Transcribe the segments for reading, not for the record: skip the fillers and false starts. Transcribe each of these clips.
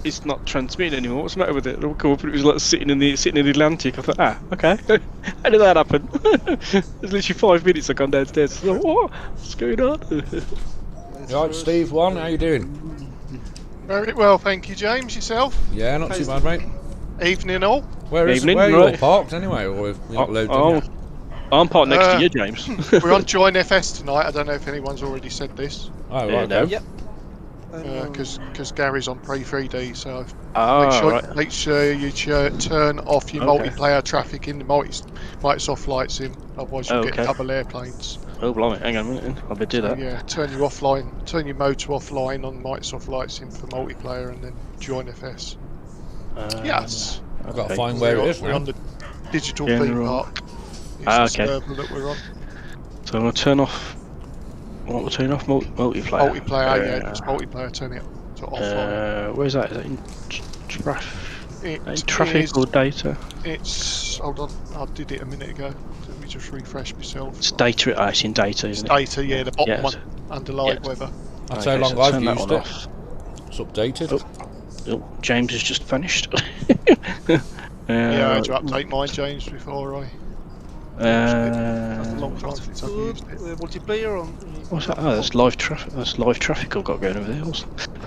it's not transmitting anymore. What's the matter with it? It was like sitting in the Atlantic. I thought, okay. How did that happen? It's literally 5 minutes. I gone downstairs. I thought, what? What's going on? You alright, Steve? One, how you doing? Very well, thank you, James. Yourself? Yeah, not too bad, mate. Evening all. Where are you all parked anyway? Or have you got loads in here? I'm parked next to you, James. We're on Join FS tonight. I don't know if anyone's already said this. Oh, Yeah, right. no. Okay. Yep. Because Gary's on pre-3D, so Right. make sure you turn off your Okay. multiplayer traffic in the Microsoft Flight Sim. Otherwise, you'll get double airplanes. Oh, blimey. Hang on a minute. I better do that. Yeah, turn your mode to offline on Microsoft Flight Sim for multiplayer, and then Join FS. Yes. I've got to find where it is We're now. on the digital theme park. It's the okay. server that we're on. So I'm going to turn off... What we're turning off? Multiplayer. Multiplayer, yeah, it's multiplayer. Turn it to offline. Where's that? Is that in traffic or data? It's hold on, I did it a minute ago. Let me just refresh myself. It's data. It's in data, isn't it? Data, yeah, the bottom one Yeah. under live weather. That's Okay, how long so I've turn that used one it. off. It's updated. Oh, James has just vanished. Yeah, I had to update mine, James, before I. That's a long time since I've used it. Multiplayer on. What's that? Oh, that's live traffic. That's live traffic I've got going over there. I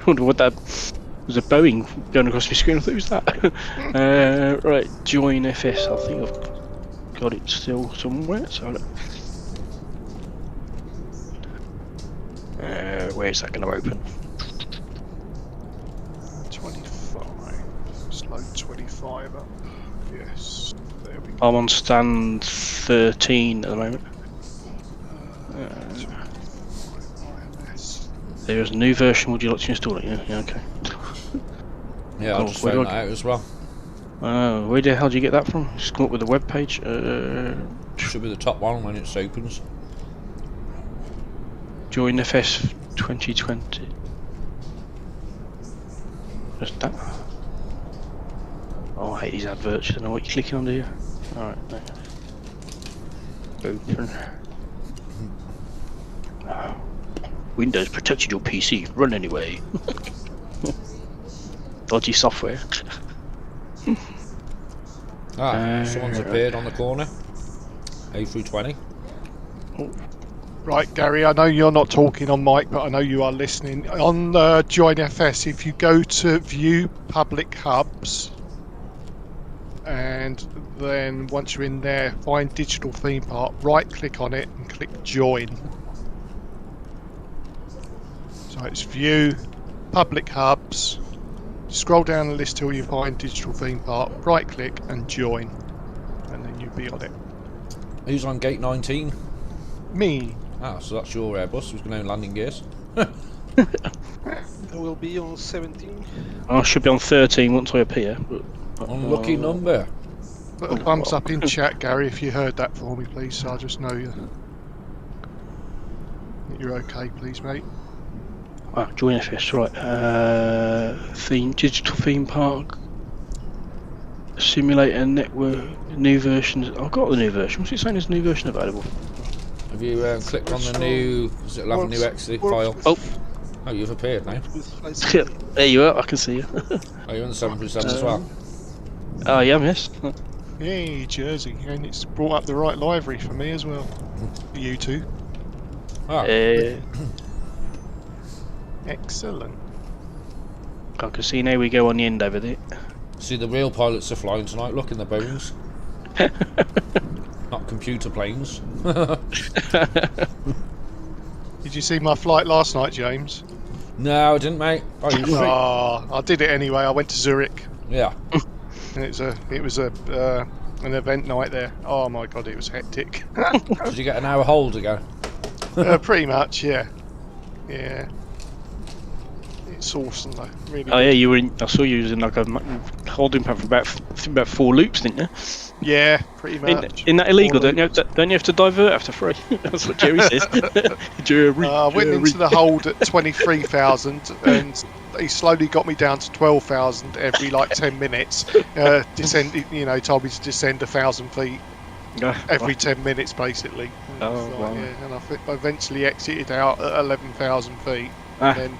wonder what that was. A Boeing going across my screen. I thought it was that. Right, join FS. I think I've got it still somewhere. So, where's that going to open? 25. Slow 25 up. Yes. There we go. I'm on stand 13 at the moment. There's a new version. Would you like to install it? Yeah, okay. Yeah, Cool. I'll just Where found do that out as well. Where the hell did you get that from? Just come up with the web page. Should be the top one when it opens. Join FS 2020. Just that. Oh, I hate these adverts. I don't know what you're clicking on, do you? Alright, open. Oh. Windows protected your PC. Run anyway. Dodgy software. Someone's appeared on the corner. A320. Right, Gary, I know you're not talking on mic, but I know you are listening. On Join FS, if you go to View Public Hubs, and then once you're in there, find Digital Theme Park, right-click on it and click Join. So it's View Public Hubs. Scroll down the list till you find Digital Theme Park, right-click and Join, and then you'll be on it. Who's on gate 19? Me. Ah, so that's your Airbus who's going to landing gears. It will be on 17. I should be on 13 once I appear. But, Unlucky number. Put a thumbs up in chat, Gary, if you heard that for me, please, so I just know you're okay, please, mate. Join FS, right. Digital theme park. Simulator network. New versions. I've got the new version. What's it saying? There's a new version available. Have you clicked on the new? Does it have a new exit file? Oh, You've appeared now. there you are. I can see you. Are you on the 737 as well? Oh, yeah, yes. Yay, Jersey, and it's brought up the right livery for me as well. For you two. Ah, Excellent. I can see now we go on the end over there. see, the real pilots are flying tonight. Look in the bones. Not computer planes. Did you see my flight last night, James? No, I didn't, mate. Oh, you free? I did it anyway. I went to Zurich, Yeah. and it was an event night there. Oh my god, it was hectic. Did you get an hour hold ago? Pretty much, yeah. Yeah. It's awesome though. Really. Oh, yeah, you were in. I saw you using like a holding pattern for about 4 loops, didn't you? Yeah, pretty much. Isn't that illegal? Don't you have to divert after 3? That's what Jerry says. I went into the hold at 23,000 and he slowly got me down to 12,000 every like 10 minutes. Descend, told me to descend 1,000 feet every 10 minutes basically. Oh, wow. Yeah, and I eventually exited out at 11,000 feet. And then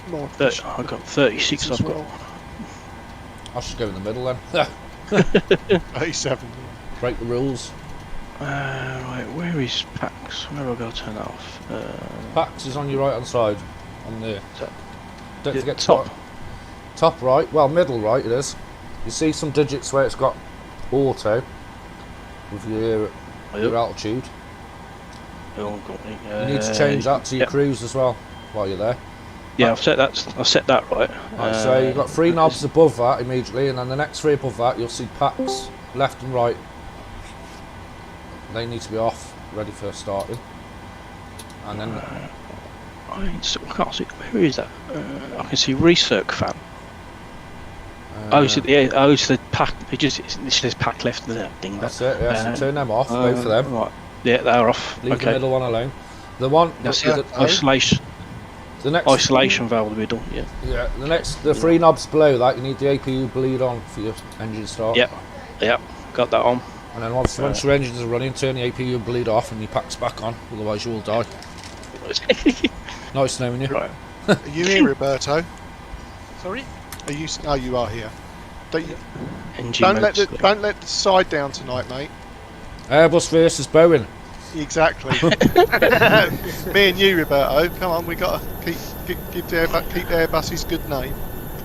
More I've got 36. I've got. I should go in the middle then. 37. Break the rules. Right, where is Pax? Where have I got to turn that off? Pax is on your right hand side. On there. Don't forget top. Top right. Well, middle right it is. You see some digits where it's got auto with your altitude. Oh, got me. You need to change that to your cruise as well while you're there. Yeah, I've set that right. Right, so you've got 3 knobs above that immediately, and then the next 3 above that you'll see Pax left and right. They need to be off, ready for starting. And then I can't see. Where is that? I can see recirc fan. It's the pack. It says pack left and that thing. That's it. Yeah, so turn them off, both of them. Right. Yeah, they're off. Leave the middle one alone. The one. That's the isolation. The next isolation valve in the middle. Yeah. Yeah. The 3 knobs below that, you need the APU bleed on for your engine start. Yep. Got that on. And then once your engines are running, turn the APU bleed off and your pack's back on. Otherwise, you will die. Nice knowing you. Right. Are you here, Roberto? Sorry? Are you? Oh, you are here. Don't let the side down tonight, mate. Airbus versus Boeing. Exactly. Me and you, Roberto. Come on, we got to keep the Airbus's good name.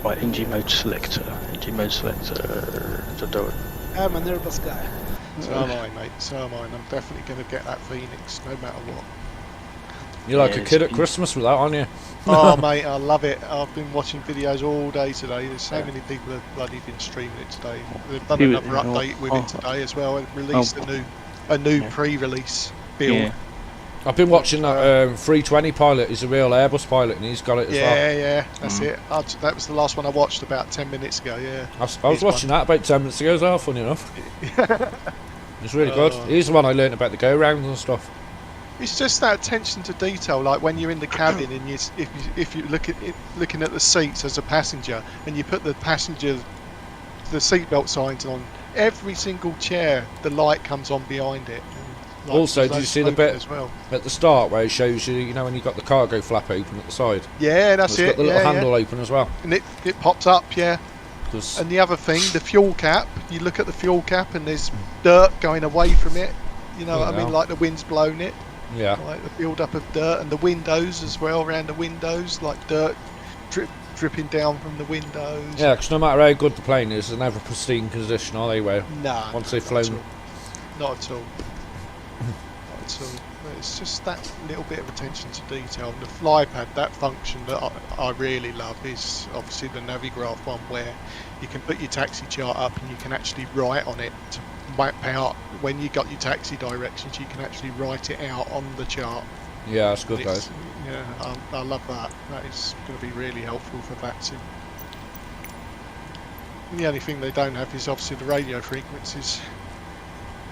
Right, engine mode selector. To do it. I'm an Airbus guy. So am I, mate. So am I. And I'm definitely going to get that Phoenix, no matter what. You're like a kid at Christmas with that, aren't you? Oh, mate, I love it. I've been watching videos all day today. There's so many people that have bloody been streaming it today. They've done another update with it today as well, and released a new pre-release build. Yeah. I've been watching that 320 pilot. He's a real Airbus pilot, and he's got it as well. Yeah, that's it. That was the last one I watched about 10 minutes ago. Yeah, I was watching that about 10 minutes ago as well. Funny enough, it's really good. He's the one I learned about the go-rounds and stuff. It's just that attention to detail, like when you're in the cabin and if you looking at the seats as a passenger, and you put the seatbelt signs on every single chair, the light comes on behind it. And, also, did you see the bit as well at the start where it shows you, when you've got the cargo flap open at the side? Yeah, that's it. It's got the little handle open as well. And it pops up, yeah. And the other thing, the fuel cap. You look at the fuel cap and there's dirt going away from it. You know what I mean? Like the wind's blown it. Yeah. Like the build up of dirt, and the windows as well, around the windows, like dirt dripping down from the windows. Yeah, because no matter how good the plane is, they're never pristine condition, are they? Nah. Once they've flown. Not at all. Not at all. But it's just that little bit of attention to detail. And the flypad, that function that I really love is obviously the Navigraph one, where you can put your taxi chart up and you can actually write on it to map out when you got your taxi directions. You can actually write it out on the chart. Yeah, that's good, guys. Yeah, I love that. That is going to be really helpful for VATSIM. The only thing they don't have is obviously the radio frequencies.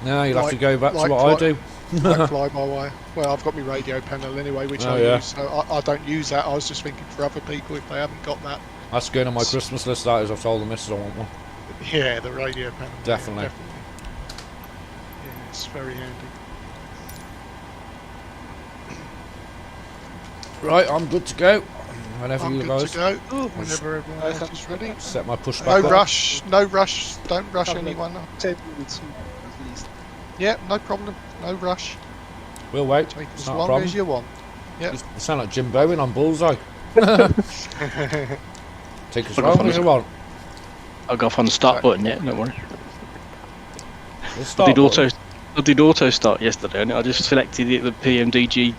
No, you'll have to go back to what I do. Like fly-by-wire. Well, I've got my radio panel anyway, which I use, so I don't use that. I was just thinking for other people if they haven't got that. That's going on my Christmas list, that is. I've told the missus I want one. Yeah, the radio panel. Definitely. Yeah, definitely. Yeah, it's very handy. Right, I'm good to go. Whenever I'm you good guys. to go. Whenever everyone else is ready. Set my push back. No rush. No rush. Don't rush anyone. 10 minutes at least. Yeah, no problem. No rush. We'll wait. Take It's as not a long problem. as you want. Yeah. You sound like Jim Bowen on Bullseye. Take as long as you want. I'll go off on the start button yet, don't worry. I did auto start yesterday, and I just selected the PMDG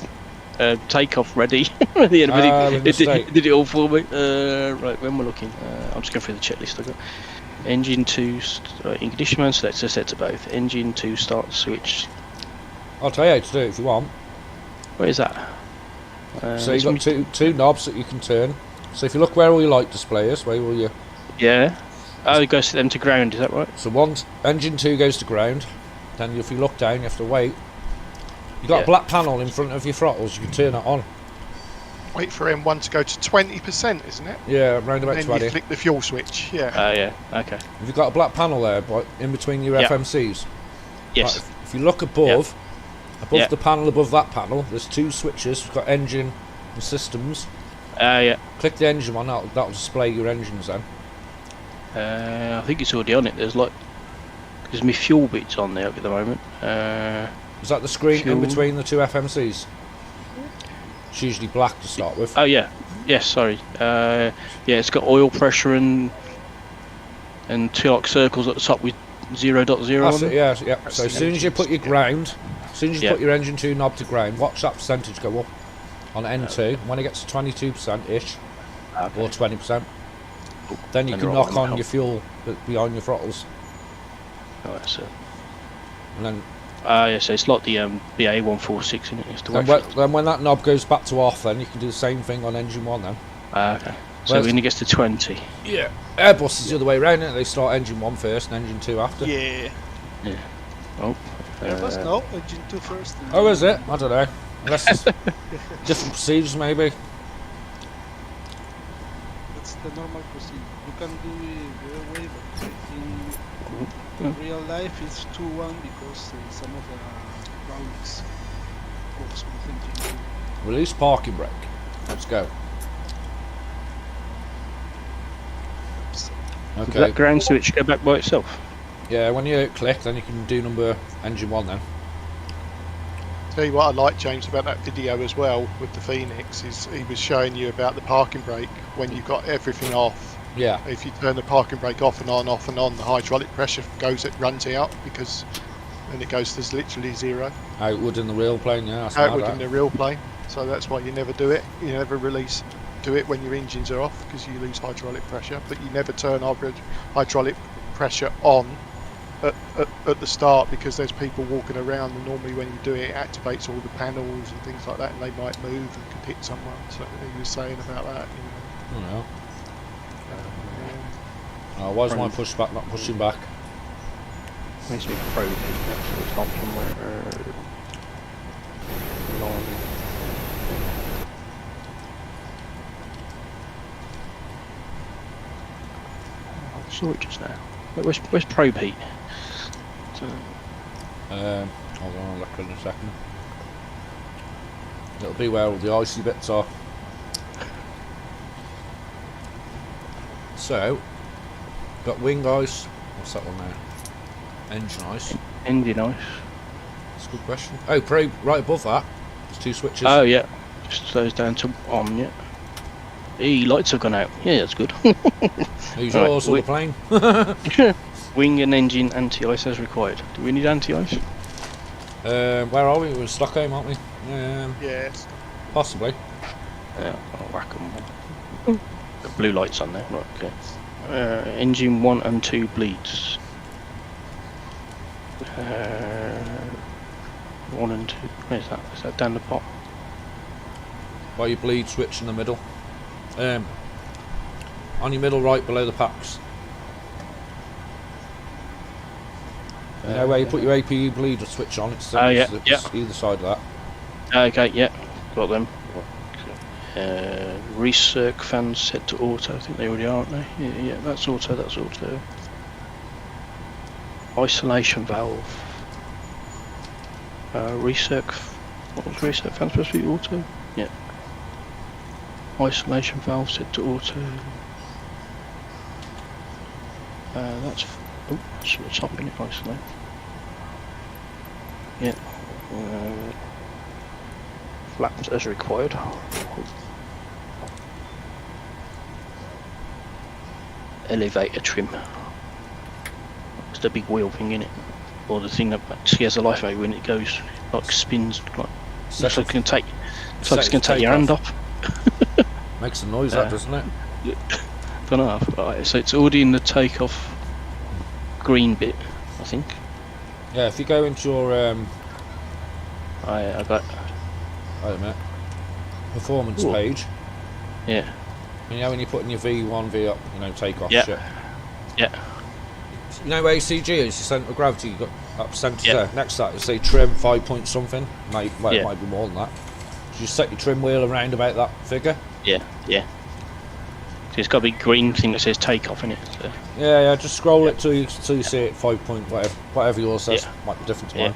takeoff ready. At the end of it did it all for me. Right, when we're looking, I'm just going through the checklist I've got. Engine 2, ignition mode selector set to both. Engine 2 start switch. I'll tell you how to do it if you want. Where is that? So you've got two knobs that you can turn. So if you look where all your light display is, where will you? Yeah. Oh, it goes to them to ground, is that right? So engine 2 goes to ground. Then if you look down, you have to wait. You've got a black panel in front of your throttles, you can turn that on. Wait for M1 to go to 20%, isn't it? Yeah, around about and then 20. you flick the fuel switch, yeah. Oh, yeah, okay. Have you got a black panel there in between your FMCs? Yes. Right, if you look above the panel above that panel, there's two switches. We've got engine and systems. Yeah. Click the engine one, that'll display your engines then. I think it's already on it. There's my fuel bit's on there at the moment. Is that the screen fuel. in between the two FMCs? It's usually black to start with. Oh yeah. Yes, sorry. Yeah, it's got oil pressure and two like circles at the top with 0.0 That's on it, them. yeah. So as soon as you put your ground, as soon as you put your engine 2 knob to ground, watch that percentage go up on N2. When it gets to 22%-ish, or 20%, then you can knock on your fuel behind your throttles. Oh, that's it. And then Yeah, so it's like the BA146 in it. It's then when that knob goes back to off, then you can do the same thing on engine 1 then. Okay. So when it gets to 20. Yeah. Airbus is the other way around, isn't it? They start engine 1 first and engine 2 after. Yeah. Yeah. Oh. Airbus, no, engine 2 first. Oh, is it? I don't know. Unless it's different procedures, maybe. That's the normal procedure. You can do it real way, but in real life it's 2-1 because some of the rounds works with engine 2. Release parking brake. Let's go. Does Okay. that ground switch go back by itself? Yeah, when you click, then you can do number engine 1 then. Tell you what I like, James, about that video as well with the Phoenix is he was showing you about the parking brake when you've got everything off. Yeah. If you turn the parking brake off and on, the hydraulic pressure runs out because then it goes to literally 0. How it would in the real plane, yeah. That's How it mad, would that. in the real plane. So that's why you never do it. You never do it when your engines are off because you lose hydraulic pressure. But you never turn hydraulic pressure on at the start because there's people walking around, and normally when you do it, it activates all the panels and things like that, and they might move and could hit someone. So he was saying about that. I don't know. Why is my pushback not pushing back? Needs to be pro. It's not somewhere. I saw it just now. Where's probe heat? Hold on, I'll look in a second. It'll be where all the icy bits are. So, got wing ice. What's that one now? Engine ice. Engine ice. That's a good question. Oh, probe right above that. There's 2 switches. Oh yeah. Just slows down to on, yeah. Lights have gone out. Yeah, that's good. Who's yours or the plane? Wing and engine anti-ice as required. Do we need anti-ice? Where are we? We're in Stockholm, aren't we? Yes. Possibly. Yeah, I'll whack them. The blue lights on there. Right, okay. Engine 1 and 2 bleeds. 1 and 2. Where's that? Is that down the bottom? By your bleed switch in the middle. On your middle right below the packs. You know where you put your APU bleeder switch on? It's yeah, either side of that. Okay, yeah, got them. Recirc fans set to auto. I think they already are, aren't they? Yeah, that's auto. That's auto. Isolation valve. Recirc. What was recirc fan supposed to be? Auto. Yeah. Isolation valve set to auto. That's. Oh, that's what's up in it. Isolate. Yeah. Flaps as required. Elevator trim. It's the big wheel thing in it, or the thing that scares the life out of you when it goes like spins. Like it's like it's gonna take. It's like it's gonna take your hand off. Makes some noise, that doesn't it? Don't know. Right, so it's already in the takeoff green bit, I think. Yeah, if you go into your I got. wait a minute, performance Ooh. page. Yeah. You know when you're putting your V1, V up, takeoff Yeah. shit. Yeah. You know where ACG is, your centre of gravity, you got that percentage Yeah. there. Next to that, you say trim 5 point something. It Yeah. might be more than that. So you set your trim wheel around about that figure. Yeah. Yeah. So it's got a big green thing that says takeoff in it. So. Yeah, just scroll it till you see it 5 point whatever yours says. Yeah. Might be different to Yeah. mine.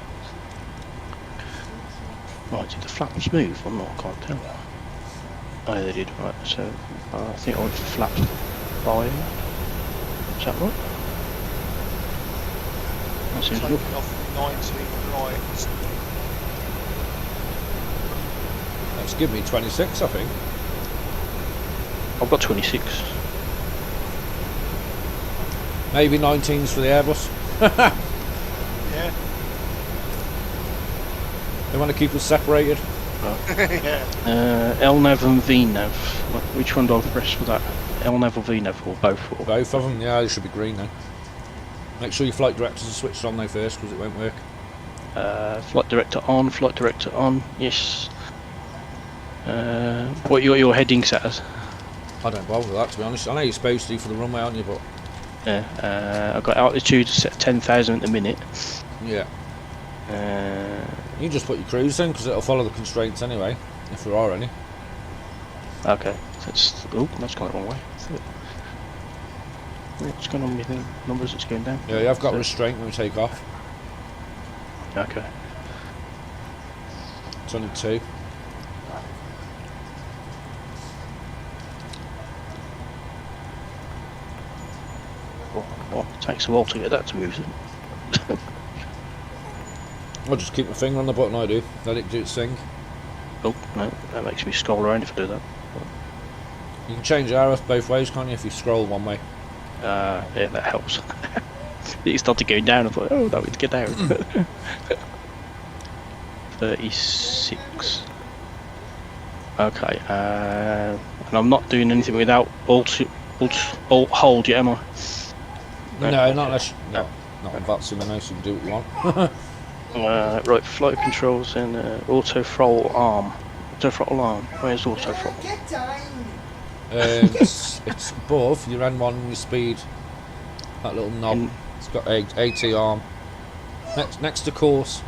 Right, did the flaps move or not? I can't tell. Oh, they did. Right, so I think I went for flap 5. Is that right? That seems good. Taking off 19 right. That's given me 26, I think. I've got 26. Maybe 19's for the Airbus. Yeah. They want to keep us separated. Yeah. LNAV and VNAV. Which one do I press for that? LNAV or VNAV or both? Or? Both of them, yeah, they should be green now. Make sure your flight directors are switched on now first, because it won't work. Flight director on, yes. What your heading set as? I don't bother with that, to be honest. I know you're supposed to for the runway, aren't you? But Yeah, I've got altitude set 10,000 at the minute. yeah. You just put your cruise in, because it'll follow the constraints anyway, if there are any. Okay, that's gone the wrong way. What's going on with the numbers? It's going down. Yeah, I've got restraint when we take off. Okay. 22. Well, it takes a while to get that to move. I'll just keep my finger on the button, I do. Let it do its thing. Oh, no, that makes me scroll around if I do that. You can change RF both ways, can't you, if you scroll one way? Yeah, that helps. It started going down, I thought, oh, that would get down. 36. Okay, and I'm not doing anything without alt hold yet, am I? No, not unless... No, not on that sim, so you can do what you want. Right, flight controls and auto throttle arm. Auto throttle arm. Where's auto throttle? It's above your N1 and your speed. That little knob. It's got AT arm. Next to course.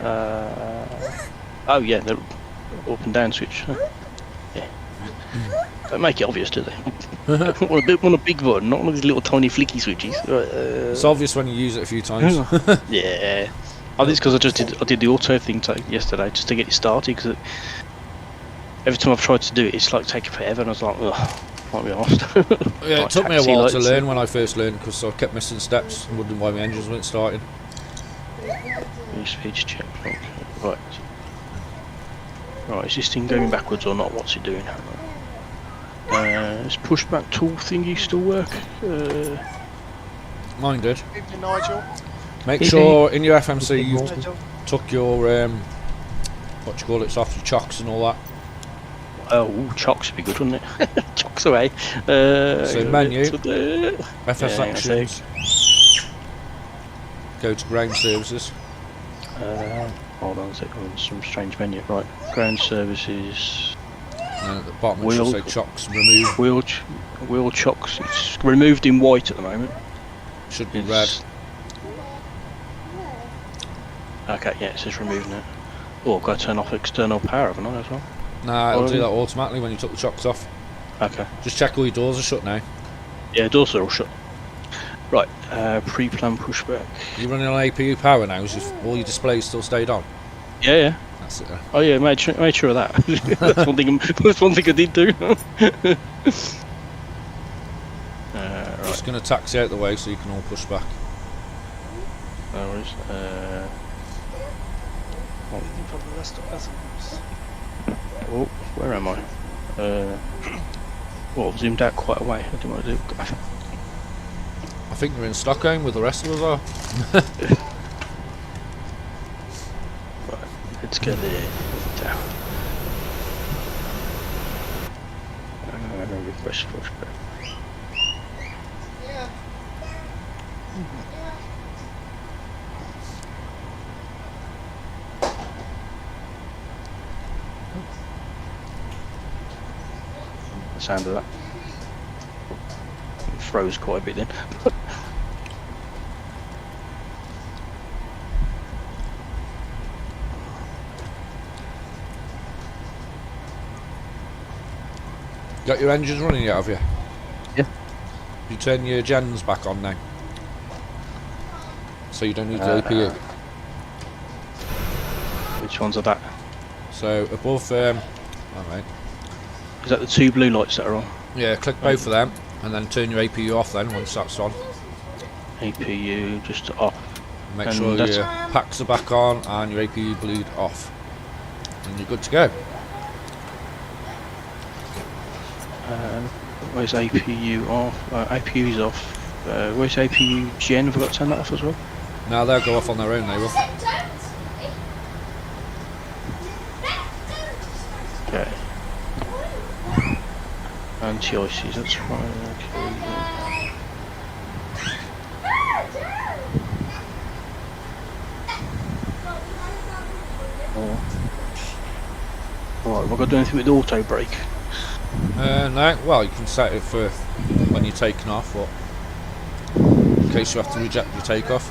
Oh yeah, the up and down switch. Huh? Yeah. Don't make it obvious, do they? want a big one, not one of these little tiny flicky switches. It's obvious when you use it a few times. Yeah. I think it's because I did the auto thing yesterday just to get it started. Because every time I've tried to do it, it's like taking forever, and I was like, ugh, might be honest. Yeah, it took me a while to learn when I first learned, because I kept missing steps and wondering why my engines weren't starting. Speed check. Okay. Right. Right, is this thing going backwards or not? What's it doing? Is pushback tool thingy still work? Mine did. Evening, Nigel. Make sure in your FMC you've took your what do you call it, off your chocks and all that. Oh, chocks would be good, wouldn't it? Chocks away. So menu, FS actions, go to ground services. Hold on a second, some strange menu. Right, ground services. And at the bottom it should say chocks remove. Wheel chocks. It's removed in white at the moment. Should be red. Okay, yeah, it says removing it. Oh, I've got to turn off external power, haven't I, as well? Nah, it'll do that automatically when you took the chocks off. Okay. Just check all your doors are shut now. Yeah, doors are all shut. Right, pre-plan pushback. You're running on APU power now, as all your displays still stayed on? Yeah, yeah. That's it. Oh yeah, made sure of that. That's one thing I did do. Right. Just going to taxi out the way so you can all push back. No worries. Waiting for the rest of passengers. Oh, where am I? Well, I've zoomed out quite a way. I didn't want to do. I think we're in Stockholm with the rest of us are. Right, let's get there. Down. Refresh pushback. The sound of that. It froze quite a bit then. Got your engines running yet, have you? Yeah. You turn your gens back on now, so you don't need the APU. Which ones are that? So above, alright. Is that the 2 blue lights that are on? Yeah, click both of them, and then turn your APU off then, once that's on. APU just off. Make And sure that's- your packs are back on, and your APU bleed off. And you're good to go. Where's APU off? APU's off. Where's APU gen? Have I got to turn that off as well? Now they'll go off on their own, they will. Okay. Anti-ices, that's fine. Okay. Alright, have I got to do anything with the auto brake? No, well, you can set it for when you're taking off, but in case you have to reject your takeoff.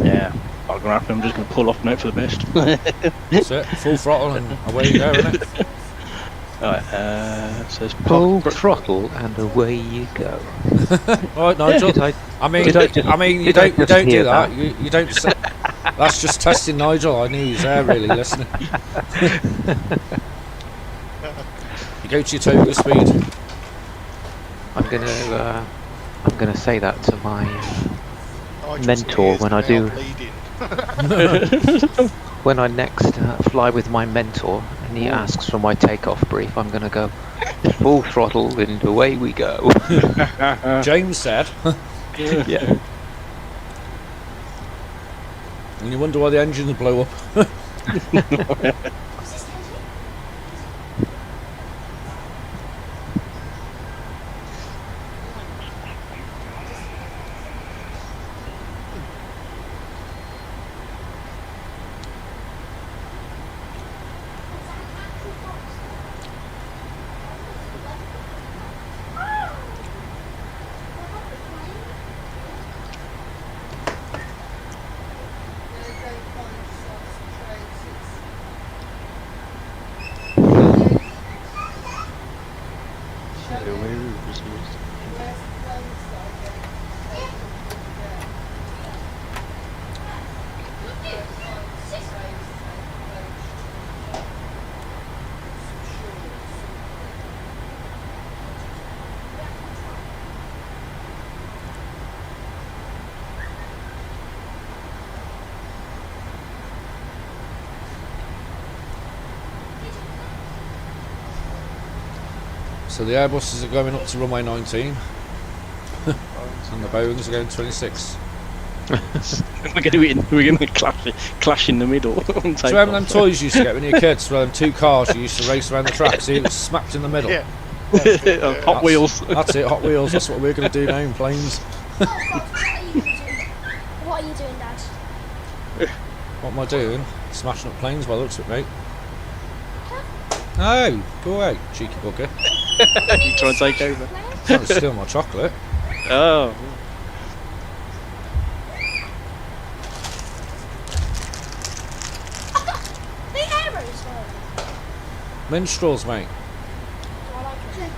Yeah. Not gonna happen, I'm just gonna pull off and hope for the best. That's it, full throttle and away you go, isn't it? Alright, says Full throttle and away you go. Alright, Nigel. Did I- I mean, did I just- you did I don't just do hear that. that? You don't. Say, that's just testing Nigel. I knew he was there, really listening. You go to your total speed. I'm gonna say that to my mentor when I do. When I next fly with my mentor and he asks for my takeoff brief, I'm gonna go full throttle and away we go. James said. Yeah. And you wonder why the engine will blow up. So the Airbuses are going up to runway 19 and the Boeings are going 26. We're going to clash in the middle. So remember them toys you used to get when you were kids, where them 2 cars you used to race around the track, see it was smacked in the middle? Yeah. Hot Wheels. That's it, Hot Wheels, that's what we're going to do now in planes. What are you doing, Dad? What am I doing? Smashing up planes by the looks of it, mate. No, go away, cheeky bugger. You trying to take over? Trying to steal my chocolate. Oh. The arrows, though. Minstrels, mate. Do I like it?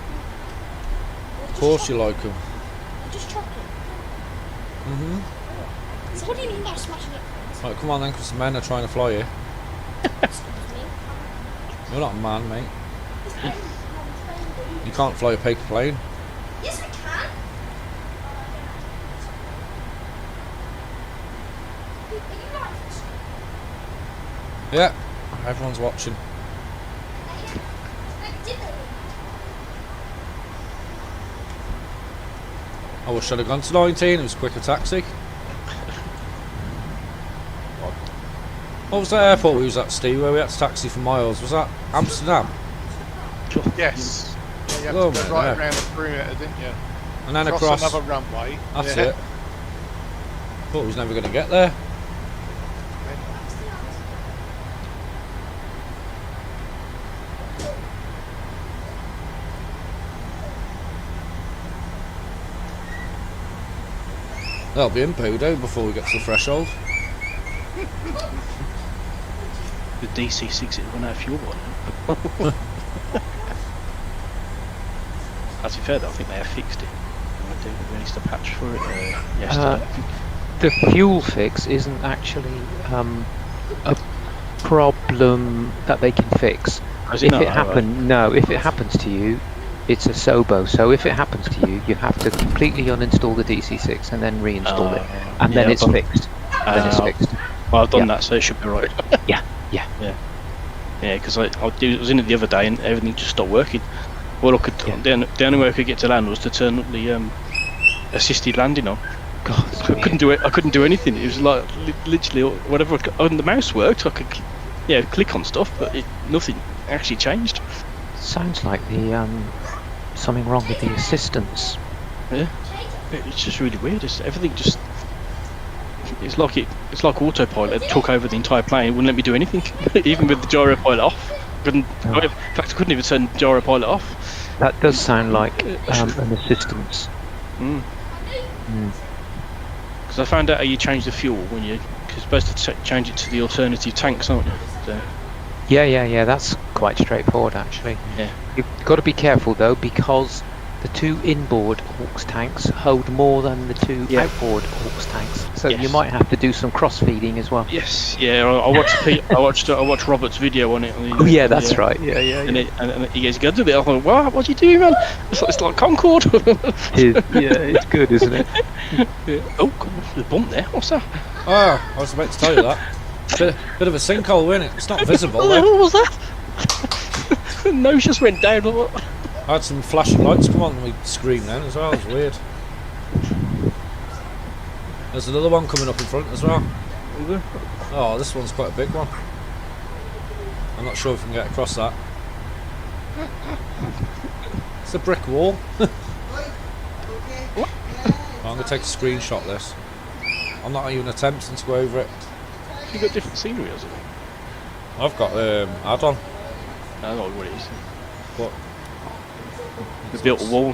Of course you like them. Just chocolate. Mm-hmm. So what do you mean by smashing it? Right, come on then, because the men are trying to fly you. Excuse me. You're not a man, mate. You can't fly a paper plane. Yes, I can. Are you right? Yeah, everyone's watching. I wish I'd have gone to 19, it was a quicker taxi. What was that airport we was at, Steve, where we had to taxi for miles? Was that Amsterdam? Yes. Yeah, you have Oh, to go man, right yeah. around the perimeter, didn't you? And then Cross across. another runway. That's yeah. it. Thought we was never going to get there. That'll be in Bodo before we get to the threshold. The DC-6 it run out of fuel on. To be fair though, I think they have fixed it. They released a patch for it yesterday. The fuel fix isn't actually problem that they can fix. Is If not? it if it happens to you, it's a SOBO. So if it happens to you, you have to completely uninstall the DC6 and then reinstall it, and then it's fixed. Then it's fixed. Well, I've done that, so it should be right. Yeah. Yeah, because I was in it the other day and everything just stopped working. Well, the only way I could get to land was to turn up the assisted landing on. God, I couldn't do it. I couldn't do anything. It was like literally whatever. And the mouse worked. I could, click on stuff, but nothing actually changed. Sounds like the something wrong with the assistance. Yeah, it's just really weird. Everything just. It's like autopilot took over the entire plane. It wouldn't let me do anything, even with the gyro pilot off. In fact, I couldn't even turn the gyro pilot off. That does sound like an assistance. Because I found out how you change the fuel when you're supposed to change it to the alternative tanks, aren't you? So. Yeah. That's quite straightforward, actually. Yeah. You've got to be careful though, because the two inboard Hawks tanks hold more than the two outboard Hawks tanks, so you might have to do some cross feeding as well. Yes, yeah. I watched Robert's video on it. Yeah, that's right. Yeah. And he goes, "Go do it." I thought, "What? What are you doing, man? It's like Concorde." It's good, isn't it? Oh, God, there's a bump there. What's that? Oh, I was about to tell you that. Bit of a sinkhole, isn't it? It's not visible. What was that? The nose just went down. I had some flashing lights come on and we screamed then as well. It was weird. There's another one coming up in front as well. Oh, this one's quite a big one. I'm not sure if we can get across that. It's a brick wall. I'm going to take a screenshot of this. I'm not even attempting to go over it. You've got different scenery, hasn't it? I've got add-on. I don't know what it is. What? They built a wall,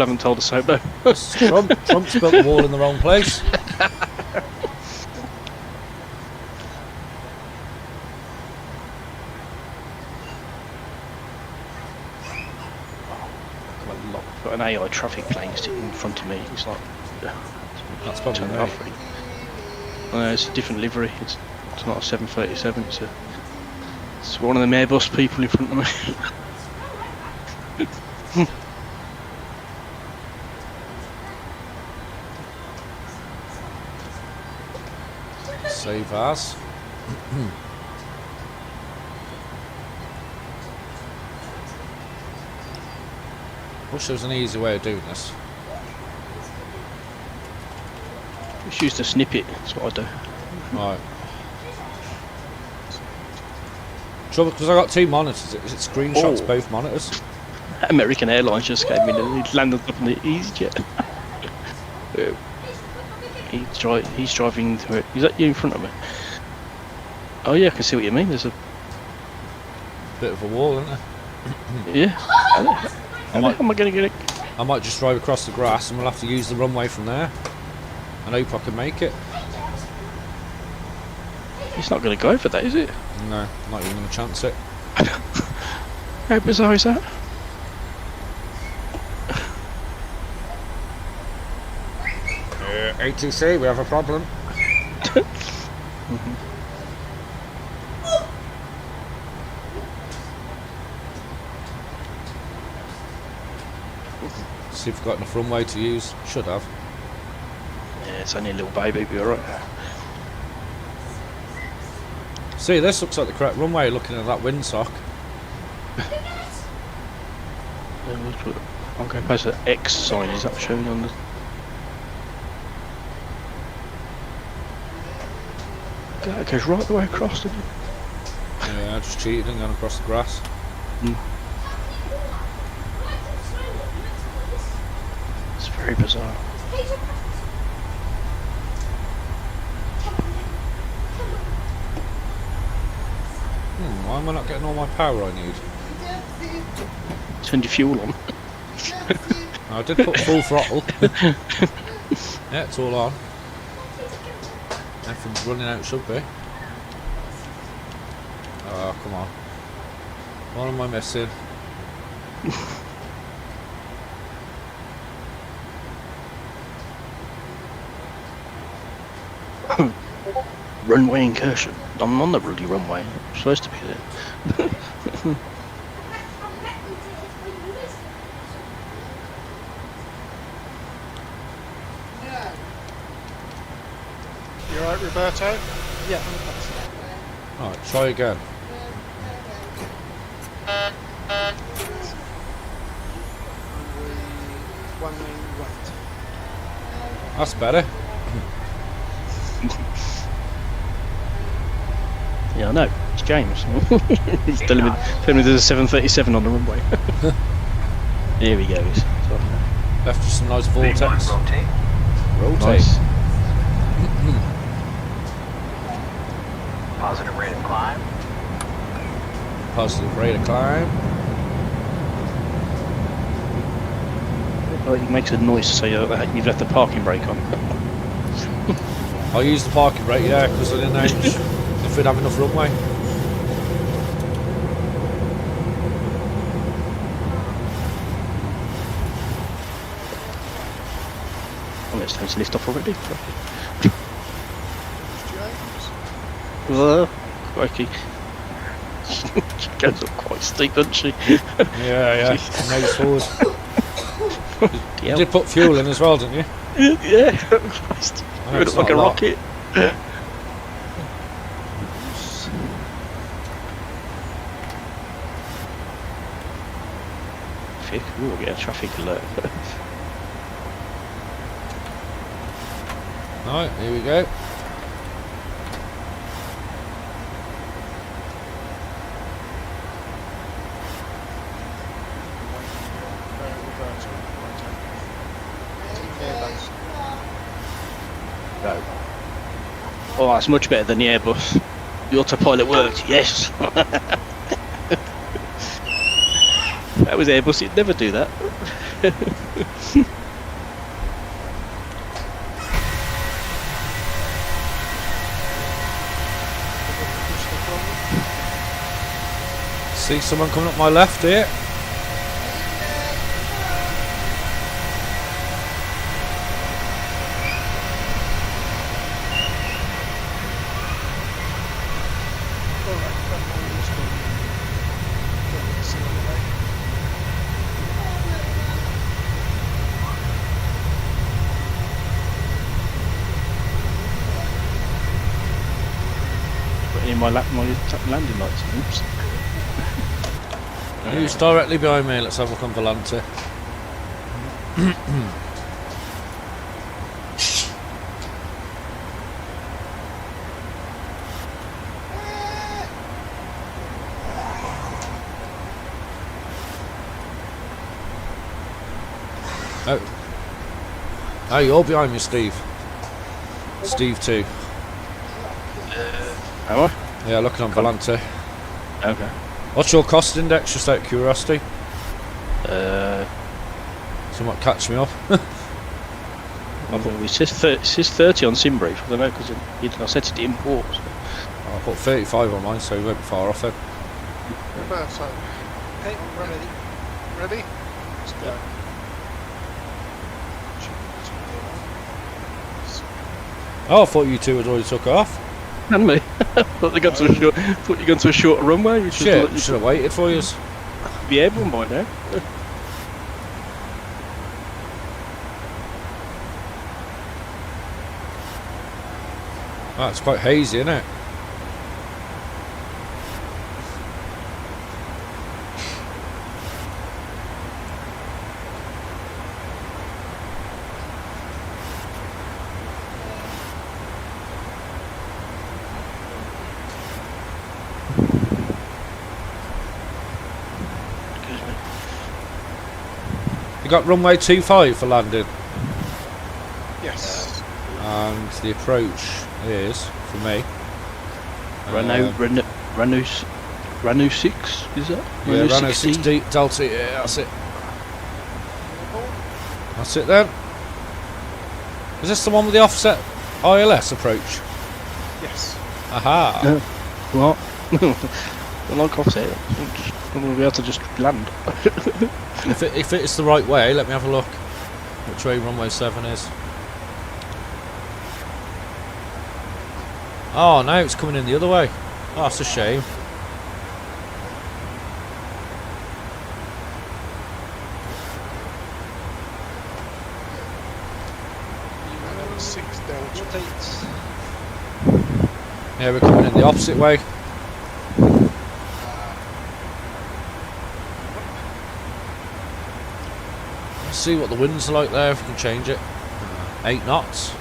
haven't told us so, though. Trump's built the wall in the wrong place. Got an AI traffic plane sitting in front of me. It's like That's probably turn it off. It's a different livery. It's not a 737. It's one of them Airbus people in front of me. Save as. Wish there was an easy way of doing this. Just use the snippet. That's what I do. Right. Trouble because I got two monitors. It screenshots both monitors. American Airlines just came in and he landed up on the EasyJet. He's driving through it. Is that you in front of me? Oh yeah, I can see what you mean. There's a bit of a wall, isn't there? Yeah. How am I going to get it? I might just drive across the grass and we'll have to use the runway from there. I hope I can make it. It's not going to go for that, is it? No, not even going to chance it. How bizarre is that? ATC, we have a problem. See if we've got enough runway to use. Should have. Yeah, it's only a little baby, it'll be alright. See, this looks like the correct runway looking at that windsock. I'm going past the X sign, is that showing on the... It goes right the way across, doesn't it? Yeah, I just cheated and gone across the grass. It's very bizarre. Why am I not getting all my power I need? Turn your fuel on. I did put full throttle. Yeah, it's all on. Everything's running out, should be. Oh, come on. What am I missing? runway incursion. I'm on the bloody runway. I'm supposed to be there. You alright, Roberto? Yeah, I'm passing. Alright, try again. One way right. That's better. Yeah, I know. It's James. He's telling me there's a 737 on the runway. Here he goes. Left you some nice vortex. Rotate. Rotate. Nice. Positive rate of climb. Positive rate of climb. Oh, it makes a noise to say you've left the parking brake on. I used the parking brake, yeah, because I didn't know if we'd have enough runway. Oh, it's time to lift off already. Crikey. She goes up quite steep, doesn't she? Yeah. Nose forward. You Yeah. did put fuel in as well, didn't you? Yeah. Christ. I know You it's look like not a a lot. rocket. Ooh, we'll get a traffic alert. Alright, here we go. Go. Oh, that's much better than the Airbus. The autopilot worked, yes! That was Airbus, it'd never do that. See someone coming up my left here. Putting in my landing lights. Oops. Who's directly behind me? Let's have a look on Volante. Oh, you're behind me, Steve. Steve too. Am I? Yeah, looking on Volante. Okay. What's your cost index, just out of curiosity? Somewhat catch me up. I thought it says 30 on SimBrief. I don't know because I set it to import. So. I put 35 on mine, so we won't be far off it. Roberto, Okay, I'm ready. ready? Let's go. Oh, I thought you two had already took off. And me. Thought they got to a short. Thought you got to a shorter runway. Which Shit, was should have waited for you. be airborne by now. That's quite hazy, isn't it? You got runway 25 for landing, Yes. and the approach is for me. Renault 6 is that? Yeah, Renault 6D? 6D Delta. Yeah, that's it. That's it then. Is this the one with the offset ILS approach? Yes. Aha. What? I like offset. I'm going to be able to just land. If it's the right way, let me have a look. Which way runway 7 is? Oh, now it's coming in the other way. Oh, that's a shame. Rotate. Yeah, we're coming in the opposite way. Let's see what the wind's like there, if we can change it. 8 knots.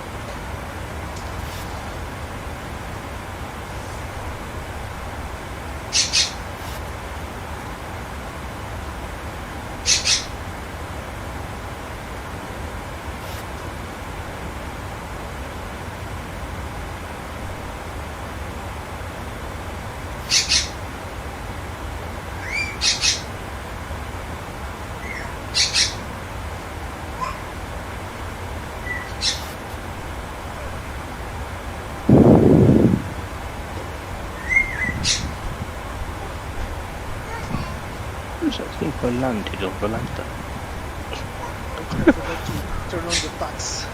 I think I landed on the lander. I forgot to turn on the tax.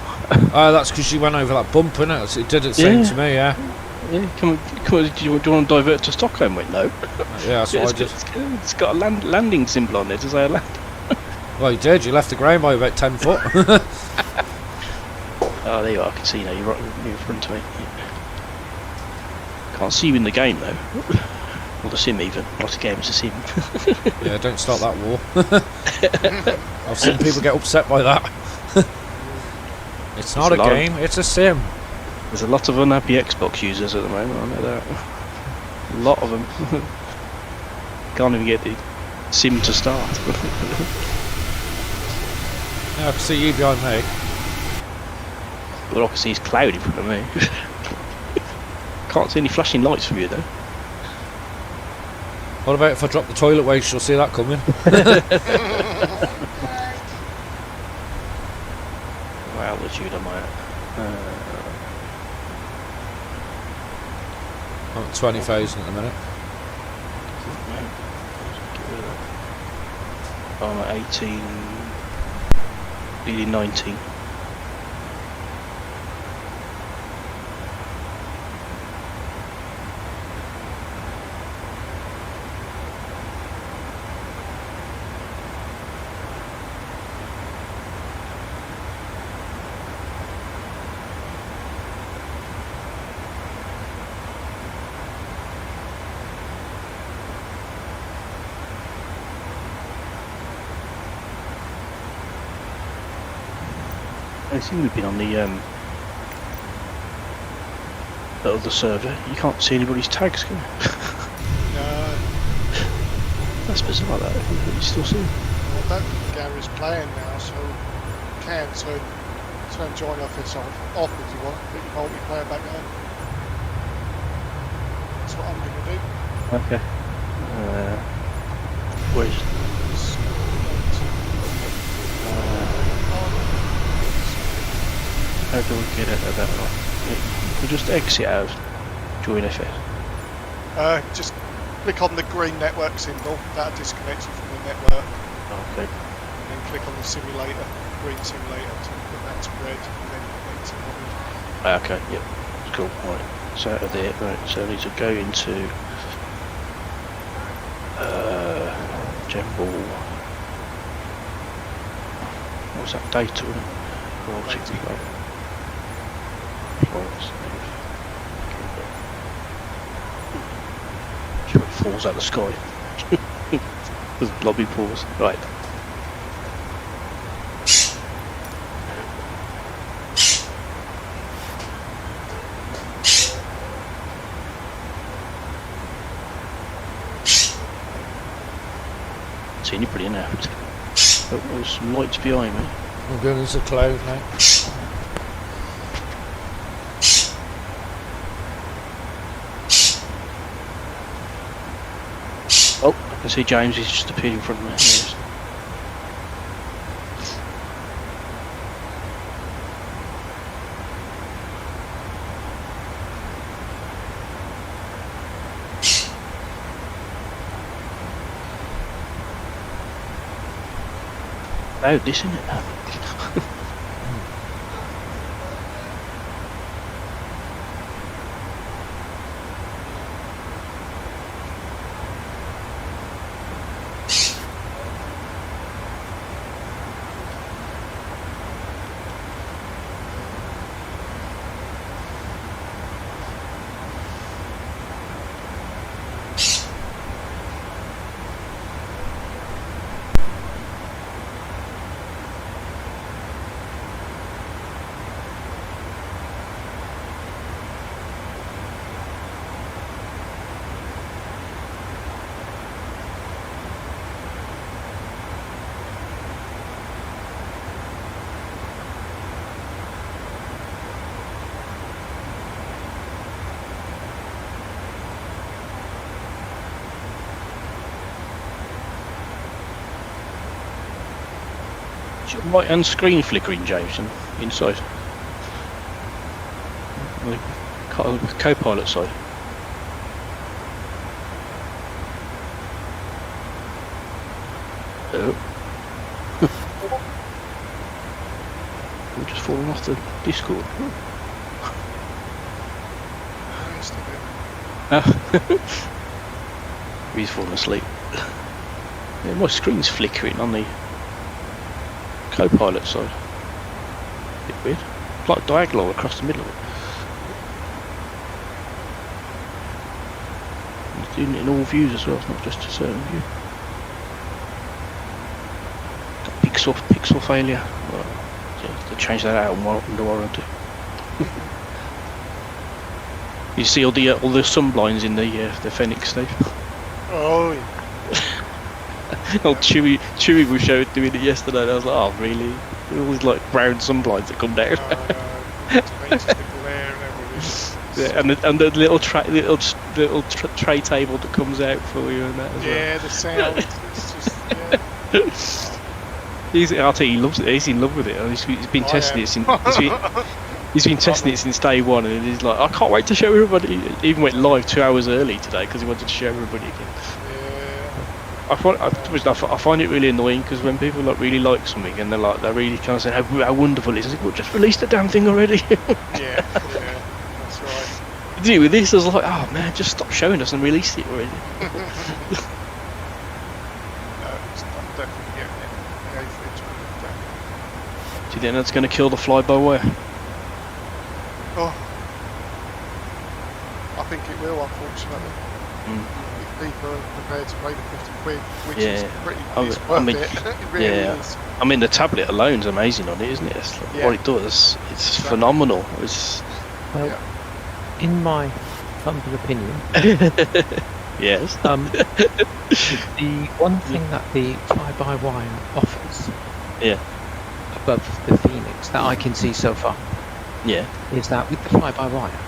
Oh, that's because you went over that bump, innit? It did the same to me, yeah. Yeah, come on, do you want to divert to Stockholm? Wait, no. Yeah, that's what I did. It's got a landing symbol on it to say a land. Well, you did. You left the ground by about 10 foot. Oh, there you are. I can see you now. You're right in front of me. Can't see you in the game though. Or the sim even. Not a game, it's a sim. Yeah, don't start that war. I've seen people get upset by that. It's not a game, it's a sim. There's a lot of unhappy Xbox users at the moment, I know that. A lot of them. Can't even get the sim to start. Yeah, I can see you behind me. All I can see is cloud in front of me. Can't see any flashing lights from you though. What about if I drop the toilet waste? You'll see that coming. What altitude am I at? I'm at 20,000 at the minute. I'm at 18, nearly 19. I think we've been on the other server. You can't see anybody's tags, can you? No. That's bizarre. That you still see. I don't think Gary's playing now, so you can turn join office off if you want. Put your multiplayer back on. That's what I'm going to do. Okay. Where's how do we get out of that one? We just exit out, join FS. Just click on the green network symbol. That'll disconnect you from the network. Okay. And then click on the simulator, green simulator, to put that to red, and then exit on. Okay, yep. Cool. Right. So out of there, right, so I need to go into general, what's that, data, isn't it? Sure it falls out of the sky. There's blobby paws. Right. See anybody now? Oh, there's some lights behind me. I'm going into the cloud now. Oh, I can see James, he's just appeared in front of me. Yes. Oh, this isn't it? right hand screen flickering, James, and inside? The co-pilot side. Oh. We're just falling off the Discord. He's falling asleep. Yeah, my screen's flickering on the co-pilot side. Bit weird. It's like diagonal across the middle of it. It's doing it in all views as well, it's not just a certain view. Got pixel failure. Well, yeah, to change that out under warranty. You see all the sun blinds in the Fenix, Steve? Oh, yeah. Old Chewy was doing it yesterday, and I was like, oh really? All these like brown sun blinds that come down. Yeah, and the little tray table that comes out for you and that as well. Yeah, the sound. It's just, yeah. I'll tell you, he loves it. He's in love with it. He's been testing it since. He's been testing it sinst day one, and he's like, I can't wait to show everybody. He even went live 2 hours early today because he wanted to show everybody again. I find it really annoying because when people really like something and they're really kind of saying how wonderful it is, I think, well, just release the damn thing already. Yeah, that's right. Dude, with this, I was like, oh man, just stop showing us and release it already. I'm definitely getting it. Do you think that's going to kill the fly-by-wire? Oh, I think it will, unfortunately. If people are prepared to pay the 50 quid, which is pretty worth it. It really is. I mean, the tablet alone is amazing on it, isn't it? It's like, what it does, it's phenomenal. Well, in my humble opinion, yes. The one thing that the fly-by-wire offers, above the Phoenix that I can see so far, is that with the fly-by-wire,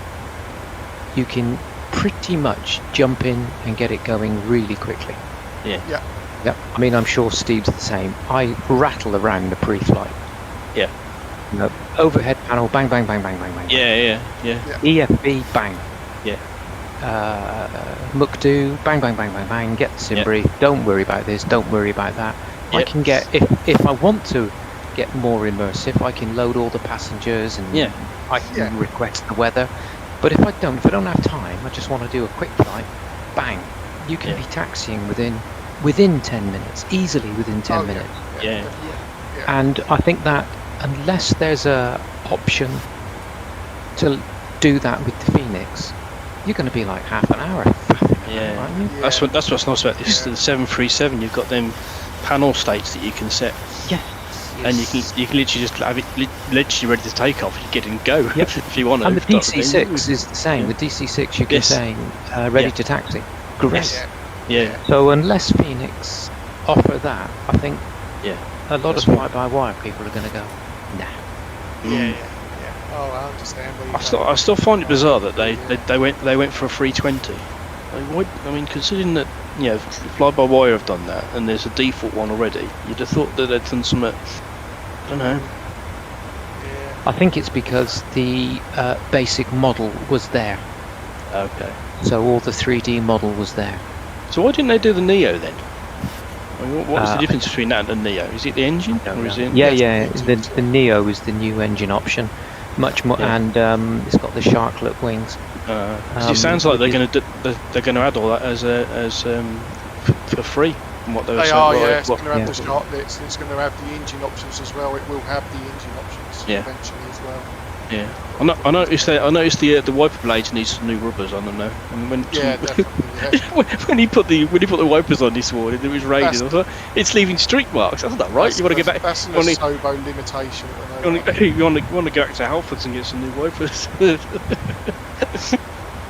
you can pretty much jump in and get it going really quickly. Yeah. I mean, I'm sure Steve's the same. I rattle around the pre-flight. Yeah. You know, overhead panel, bang, bang, bang, bang, bang, bang. Yeah. EFB, bang. Yeah. Mukdu, bang, bang, bang, bang, bang. Get the sim brief. Don't worry about this. Don't worry about that. I can get if I want to get more immersive, I can load all the passengers and I can request the weather. But if I don't have time, I just want to do a quick flight, bang, you can be taxiing within 10 minutes, easily within 10 minutes. Yeah. And I think that unless there's a option to do that with the Phoenix, you're going to be like half an hour. Aren't you? That's what's nice about this. The 737, you've got them panel states that you can set. Yeah. And you can literally just have it literally ready to take off. You get and go if you want to. And the DC-6 is the same. The DC-6 you can say ready to taxi. Great. Yeah. So unless Phoenix offer that, I think a lot of fly-by-wire people are going to go, nah. Yeah. Oh, I understand. I still find it bizarre that they went for a 320. I mean, considering that fly-by-wire have done that, and there's a default one already, you'd have thought that they'd done some. I don't know. I think it's because the basic model was there. Okay. So all the 3D model was there. So why didn't they do the Neo then? I mean, what's the difference between that and the Neo? Is it the engine? Or is it... Yeah. The Neo is the new engine option, much more, and it's got the sharklet wings. It sounds like they're going to add all that as for free. From what they were saying. It's going to have the sharklets. It's going to have the engine options as well. It will have the engine options eventually as well. Yeah, I noticed the wiper blades need some new rubbers on them now. And when definitely. when he put the wipers on this morning, it was raining. I thought it's leaving streak marks. That's not right. You want to get back? That's an ESSA-ENBO limitation. You want to go back to Halfords and get some new wipers. I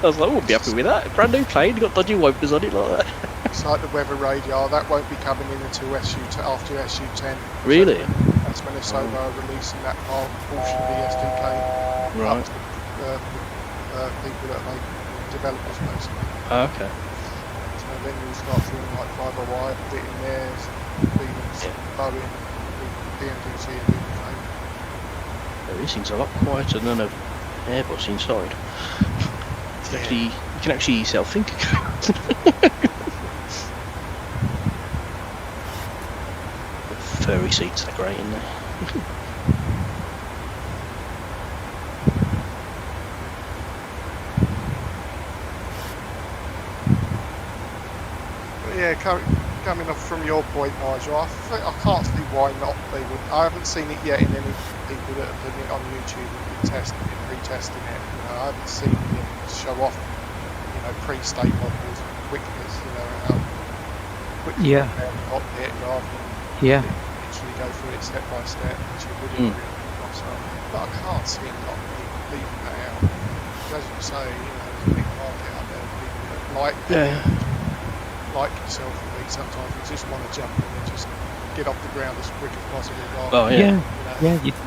was like, I wouldn't be happy with that. Brand new plane, got dodgy wipers on it like that. It's like the weather radar. That won't be coming in until after SU10. Really? So that's when ESSA are releasing that portion of the SDK. Right. Up to people that make developers basically. Okay. So then you'll start feeling like fly-by-wire, bit in there, Phoenix, Boeing, PMDG are doing the same. This thing's a lot quieter than an Airbus inside. You can actually yourself think. The furry seats are great in there. Yeah, coming off from your point, Nigel, I can't see why not. They would. I haven't seen it yet in any people that have done it on YouTube and been retesting it. I haven't seen them show off, pre-state models and quickness. How quickly they've got it rather than literally go through it step by step, which you wouldn't really myself. But I can't see a lot of people leaving that out. Because as you say, there's a big market out there of people that like yourself and me, sometimes we just want to jump in and just get off the ground as quick as possible.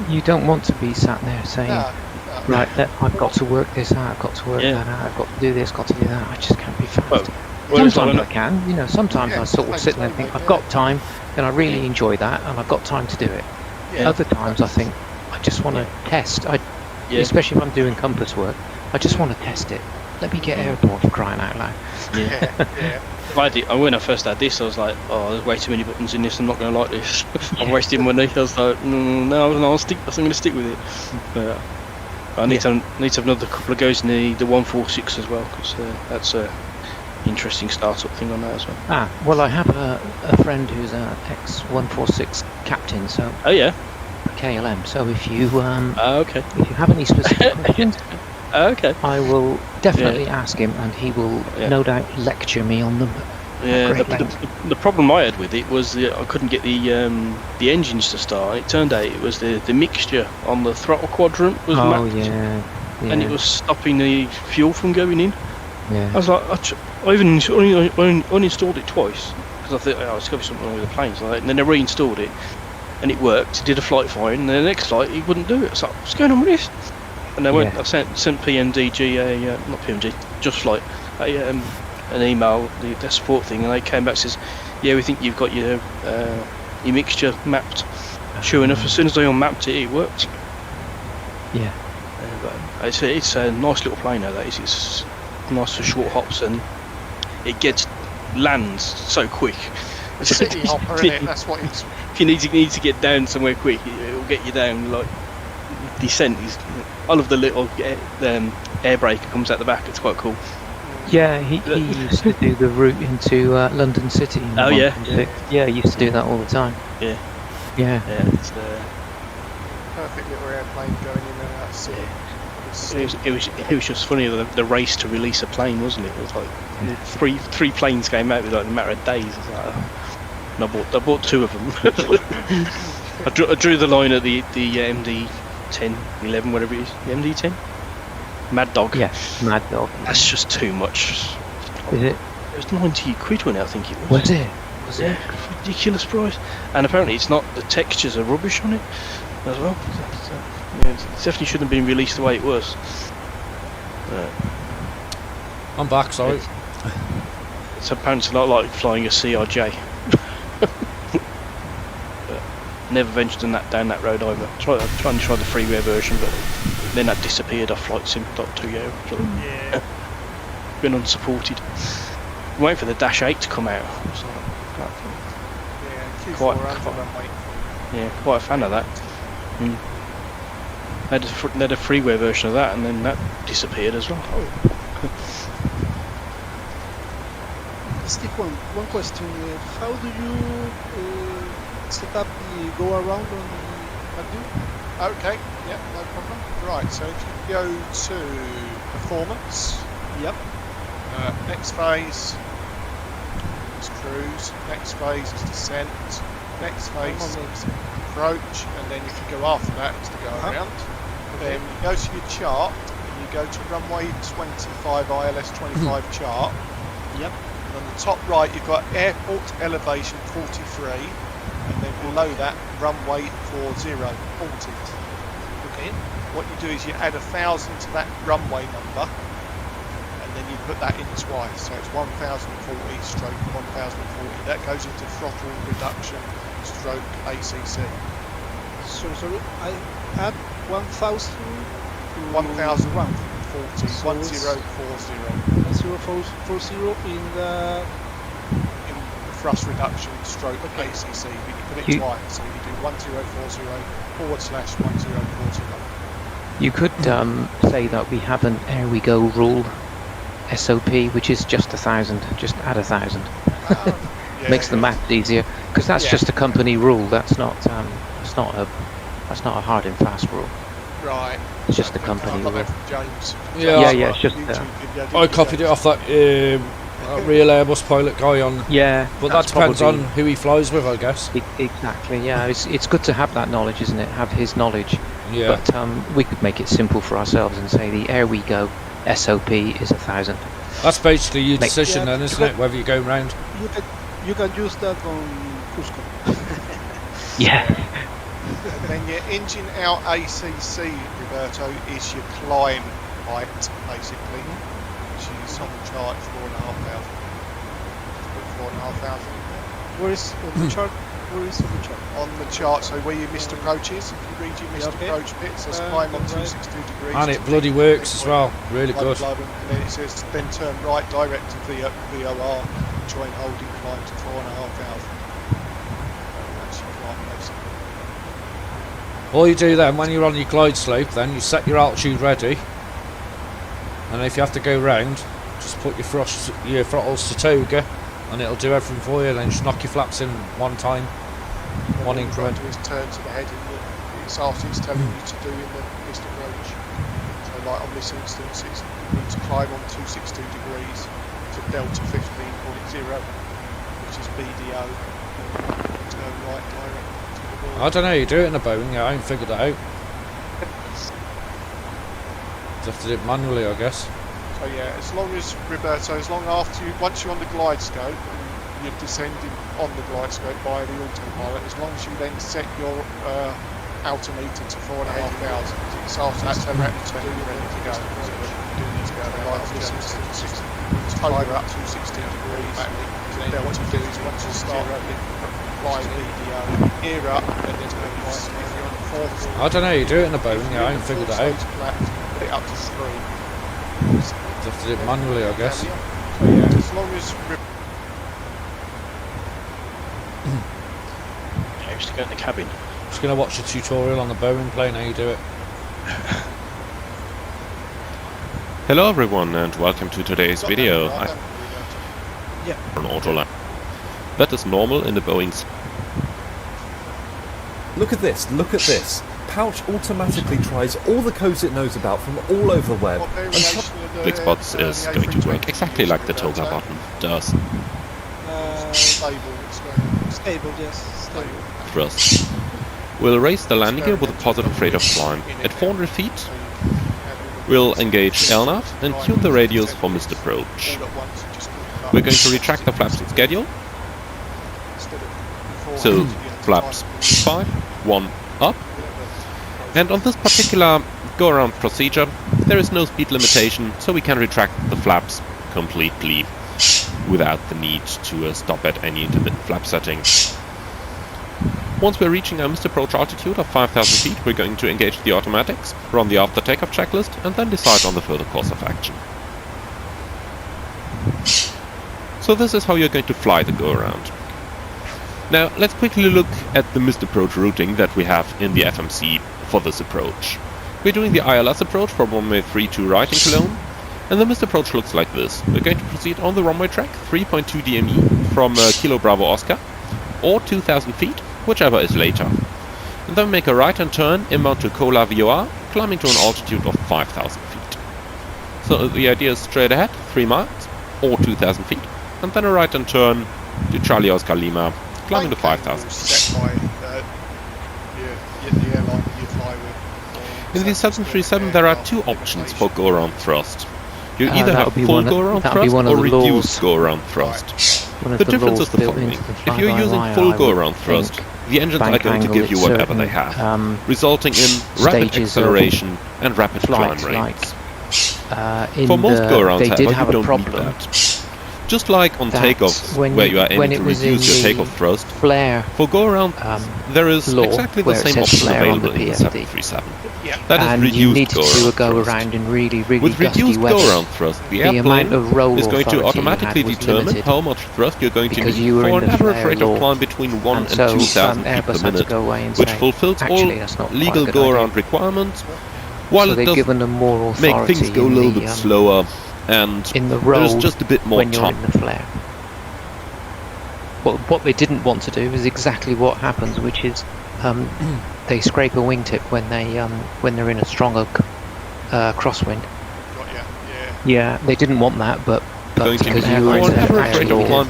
You don't want to be sat there saying, right, I've got to work this out, I've got to work that out, I've got to do this, got to do that. I just can't be fast. Sometimes I can, sometimes I sort of sit there and think, I've got time, and I really enjoy that, and I've got time to do it. Other times I think, I just want to test, especially if I'm doing compass work, I just want to test it. Let me get airborne, for crying out loud. When I first had this, I was like, there's way too many buttons in this, I'm not going to like this. I'm wasting money. I was like, I'm going to stick with it. But I need to have another couple of goes in the 146 as well, because that's a interesting startup thing on that as well. Well, I have a friend who's an ex-146 captain, so... Oh, yeah? KLM, so if you okay. If you have any specific questions, okay, I will definitely ask him, and he will no doubt lecture me on them. Yeah, the problem I had with it was I couldn't get the engines to start. It turned out it was the mixture on the throttle quadrant was mapped, and it was stopping the fuel from going in. Yeah. I was like, I even uninstalled it twice because I thought, it's got to be something wrong with the planes, and then I reinstalled it, and it worked. It did a flight fine, and then the next flight it wouldn't do it. I was like, what's going on with this? And I sent PMDG not PMG, Just Flight, an email, the support thing, and they came back and says, we think you've got your mixture mapped. Sure enough, as soon as I unmapped it, it worked. Yeah. It's a nice little plane now, that is. It's nice for short hops, and it lands so quick. City hopper, isn't it? That's what it's... If you need to get down somewhere quick, it'll get you down. Like descent is, I love the little air brake that comes out the back. It's quite cool. Yeah, he used to do the route into London City. Oh yeah, he used to do that all the time. Yeah. It's perfect little airplane going in and out of city. It was just funny, the race to release a plane, wasn't it? It was like three planes came out within a matter of days. I was like, and I bought two of them. I drew the line at the MD-10, 11, whatever it is. The MD-10? Mad Dog. Yeah, Mad Dog. That's just too much. Is it? It was 90 quid when I think it was. Was it? Ridiculous price. And apparently it's not, the textures are rubbish on it as well. It definitely shouldn't have been released the way it was. I'm back, sorry. It's apparently not like flying a CRJ. Never ventured down that road either. Trying to try the freeware version, but then that disappeared off flightsim.to. Been unsupported. I'm waiting for the Dash 8 to come out. So, quite a fan of that. They had a freeware version of that, and then that disappeared as well. Stick one question. How do you set up the go around on the Magdu? Okay, yeah, no problem. Right, so if you go to performance, next phase is cruise, next phase is descent, next phase is approach, and then if you go after that, it's to go around. Then you go to your chart, and you go to runway 25 ILS 25 chart. Yep. And on the top right, you've got airport elevation 43, and then below that, runway 40, 40. Okay. What you do is you add 1,000 to that runway number, and then you put that in twice. So it's 1,040 stroke 1,040. That goes into throttle reduction stroke ACC. Sorry, I add 1,000 to 1,040. So 1040 in the In thrust reduction stroke ACC, but you put it twice, so you do 1040/1040. You could say that we have an Airwego rule SOP, which is just 1,000. Just add 1,000. Makes the math easier, because that's just a company rule. That's not a hard and fast rule. Right. It's just a company rule. James. Yeah, it's just. I copied it off that real Airbus pilot guy on. Yeah, but that depends on who he flies with, I guess. Exactly. Yeah, it's good to have that knowledge, isn't it? Have his knowledge. Yeah. But we could make it simple for ourselves and say the Airwego SOP is 1,000. That's basically your decision then, isn't it? Whether you go round. You can use that on Cusco. Yeah. And then your engine out ACC, Roberto, is your climb height, basically, which is on the chart 4,500. 4,500. Where is on the chart? Where is on the chart? On the chart, so where your missed approaches, if you read your missed approach bits, there's climb on 262 degrees. And it bloody works as well, really good. And then it says, then turn right direct to VOR, join holding climb to 4,500. That's your climb, basically. All you do then, when you're on your glide slope, then you set your altitude ready, and if you have to go round, just put your throttles to toga, and it'll do everything for you. Then just knock your flaps in one time, one increment. Is turn to the heading that it's after it's telling you to do in the missed approach. So like on this instance, it's you need to climb on 262 degrees to delta 15.0, which is BDO. Turn right direct to the wall. I don't know, you do it in a Boeing, I haven't figured that out. You have to do it manually, I guess. So yeah, as long as, Roberto, once you're on the glide scope, and you're descending on the glide scope by the autopilot, as long as you then set your altimeter to 4,500, it's after that turn ready to go. So you do need to go like this instance, toga up to 16 degrees, to delta 50 once you start flying VDO, gear up, and then if you're on the fourth. I don't know, you do it in a Boeing, I haven't figured that out. Put it up to 3. You have to do it manually, I guess. So yeah, as long as James to go in the cabin. Just going to watch a tutorial on the Boeing plane, how you do it. Hello everyone and welcome to today's video. on Autoland. That is normal in the Boeings. Look at this, look at this. Pouch automatically tries all the codes it knows about from all over the web. Big Spots is going to work exactly like the toga button does. Stable, yes, stable. Thrust. We'll raise the landing gear with a positive rate of climb. At 400 feet, we'll engage LNAV and tune the radius for missed approach. We're going to retract the flaps on schedule. So, flaps 5, 1, up. And on this particular go-around procedure, there is no speed limitation, so we can retract the flaps completely without the need to stop at any intermittent flap setting. Once we're reaching our missed approach altitude of 5,000 feet, we're going to engage the automatics, run the after takeoff checklist, and then decide on the further course of action. So this is how you're going to fly the go-around. Now, let's quickly look at the missed approach routing that we have in the FMC for this approach. We're doing the ILS approach for runway 32 right in Cologne, and the missed approach looks like this. We're going to proceed on the runway track 3.2 DME from Kilo Bravo Oscar, or 2,000 feet, whichever is later. And then make a right-hand turn inbound to Kola VOR, climbing to an altitude of 5,000 feet. So the idea is straight ahead, 3 miles, or 2,000 feet, and then a right-hand turn to Charlie Oscar Lima, climbing to 5,000 feet. In the 737 there are two options for go-around thrust. You either have full go-around thrust or reduced go-around thrust. The difference is the following. If you're using full go-around thrust, the engines are going to give you whatever they have, resulting in rapid acceleration and rapid climb rates. For most go-arounds, however, you don't need that. Just like on takeoffs, where you are aiming to reduce your takeoff thrust, flare for go-around, there is law, exactly the where it same says option flare on available the in the PMD. 737. Yeah. That is and you reduced need to do a go thrust. around in really With gusty reduced weather. go-around thrust, the The amount airplane of roll is going to authority you automatically had was determine limited how much thrust you're going to because need you were for in an the average flare rate law. of climb between 1 And and so 2,000 feet Airbus per had to minute, go away and which say, fulfills all actually, that's not quite a legal good go-around idea. requirements, while So it they've does given them more authority make things go a in little the, bit slower, and in the there's roll just a bit more when you're top. in the flare. Well, what they didn't want to do is exactly what happens, which is they scrape a wingtip when they're in a stronger crosswind. Got ya. Yeah. Yeah, they didn't want that, but Going to because need you for were in an the average rate of flare,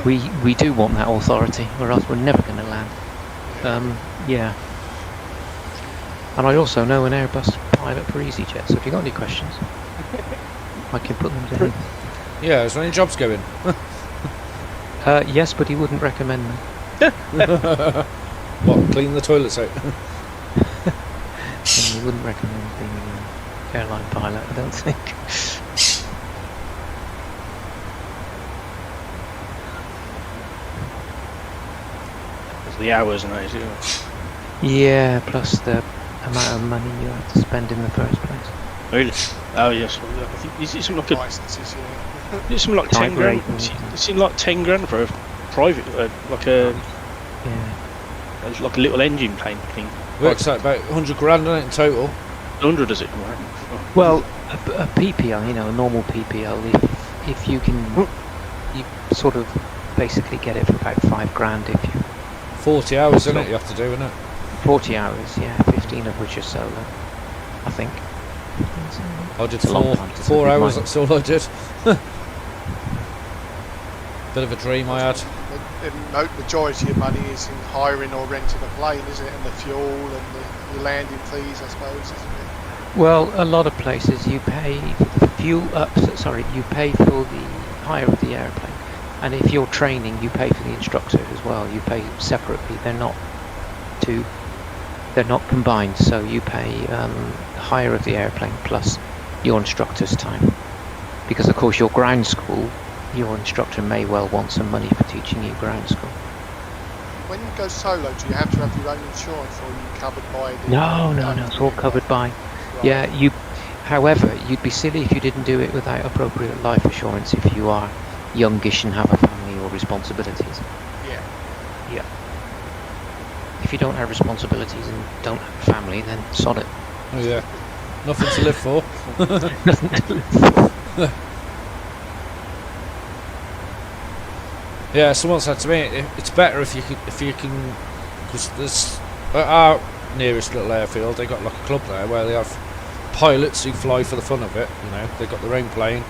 climb we do want that authority, or else we're never going to land. Yeah. And I also know an Airbus pilot for EasyJet, so if you've got any questions, I can put them to him. Yeah, is there any jobs going? Yes, but he wouldn't recommend them. What, clean the toilets out? And he wouldn't recommend being an airline pilot, I don't think. There's the hours and that, is it? Yeah, plus the amount of money you have to spend in the first place. Really? Oh yes. I think is it something like a, Licenses, yeah. is it something like 10 Type grand? rating. It seemed like 10 grand for a private, like a little engine plane thing. Works out about 100 grand on it in total. 100 is it? Well, a PPL, a normal PPL, if you can, you sort of basically get it for about 5 grand if you 40 hours, isn't it, you have to do, isn't it? 40 hours, yeah, 15 of which are solo, I think. I did It's a long time to 4 submit hours, mine. that's all I did. Bit of a dream I had. The majority of money is in hiring or renting a plane, isn't it? And the fuel and the landing fees, I suppose, isn't it? Well, a lot of places you pay you pay for the hire of the airplane, and if you're training, you pay for the instructor as well. You pay separately. They're not combined. So you pay hire of the airplane plus your instructor's time, because of course your ground school, your instructor may well want some money for teaching you ground school. When you go solo, do you have to have your own insurance, or are you covered by the... No, it's all covered by. Yeah, however, you'd be silly if you didn't do it without appropriate life assurance if you are youngish and have a family or responsibilities. Yeah. Yeah. If you don't have responsibilities and don't have a family, then sod it. Oh yeah, nothing to live for. Nothing to live for. Yeah, someone said to me, it's better if you can, because there's at our nearest little airfield, they got like a club there where they have pilots who fly for the fun of it. They've got their own plane,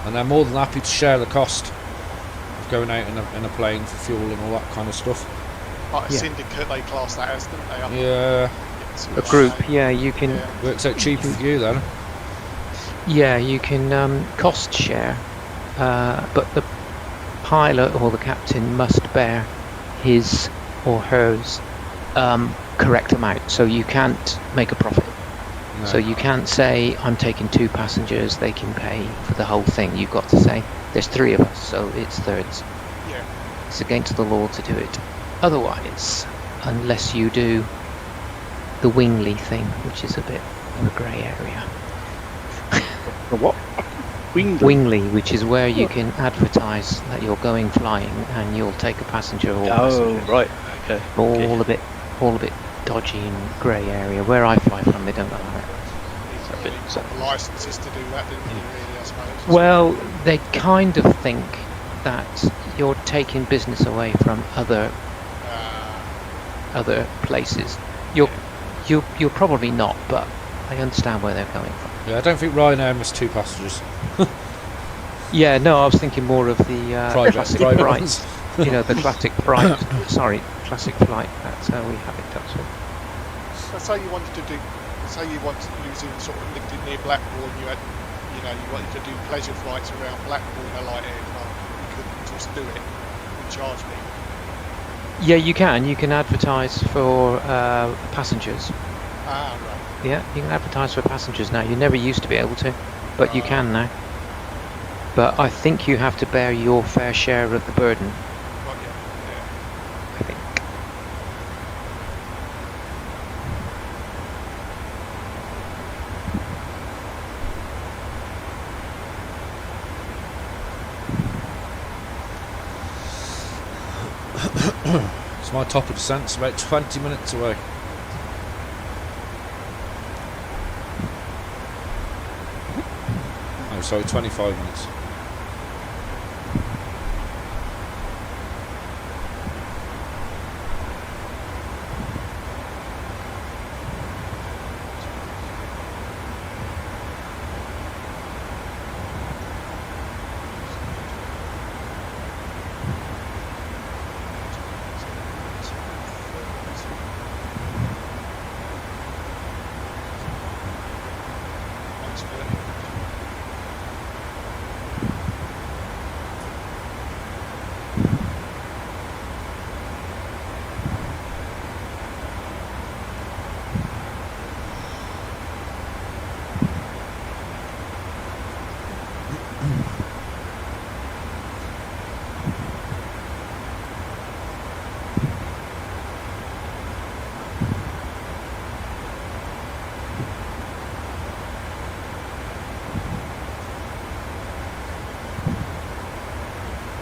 and they're more than happy to share the cost of going out in a plane for fuel and all that kind of stuff. Like a syndicate, they class that as, don't they? Yeah. A group, yeah, you can. Yeah. Works out cheaper for you then. Yeah, you can cost share, but the pilot or the captain must bear his or hers correct amount, so you can't make a profit. No. So you can't say, I'm taking 2 passengers, they can pay for the whole thing. You've got to say, there's 3 of us, so it's thirds. Yeah. It's against the law to do it. Otherwise, unless you do the wingly thing, which is a bit of a grey area. The what? Wingly, which is where you can advertise that you're going flying and you'll take a passenger or passengers. Right. Okay. All a bit dodgy and grey area. Where I fly from, they don't allow it. You've got the licenses to do that, didn't you, really, I suppose? Well, they kind of think that you're taking business away from other places. You're probably not, but I understand where they're coming from. Yeah, I don't think Ryanair missed 2 passengers. Yeah, no, I was thinking more of the classic private flight. ones. The classic flight. Sorry, classic flight. That's how we have it. That's all. Let's say you wanted to do, using sort of lived in near Blackpool, and you wanted to do pleasure flights around Blackpool in a light aircraft. You couldn't just do it and charge me. Yeah, you can. You can advertise for passengers. Ah, right. Yeah, you can advertise for passengers now. You never used to be able to, but you can now. But I think you have to bear your fair share of the burden. Right, yeah. I think. It's my top of descent. It's about 20 minutes away. Oh, sorry, 25 minutes.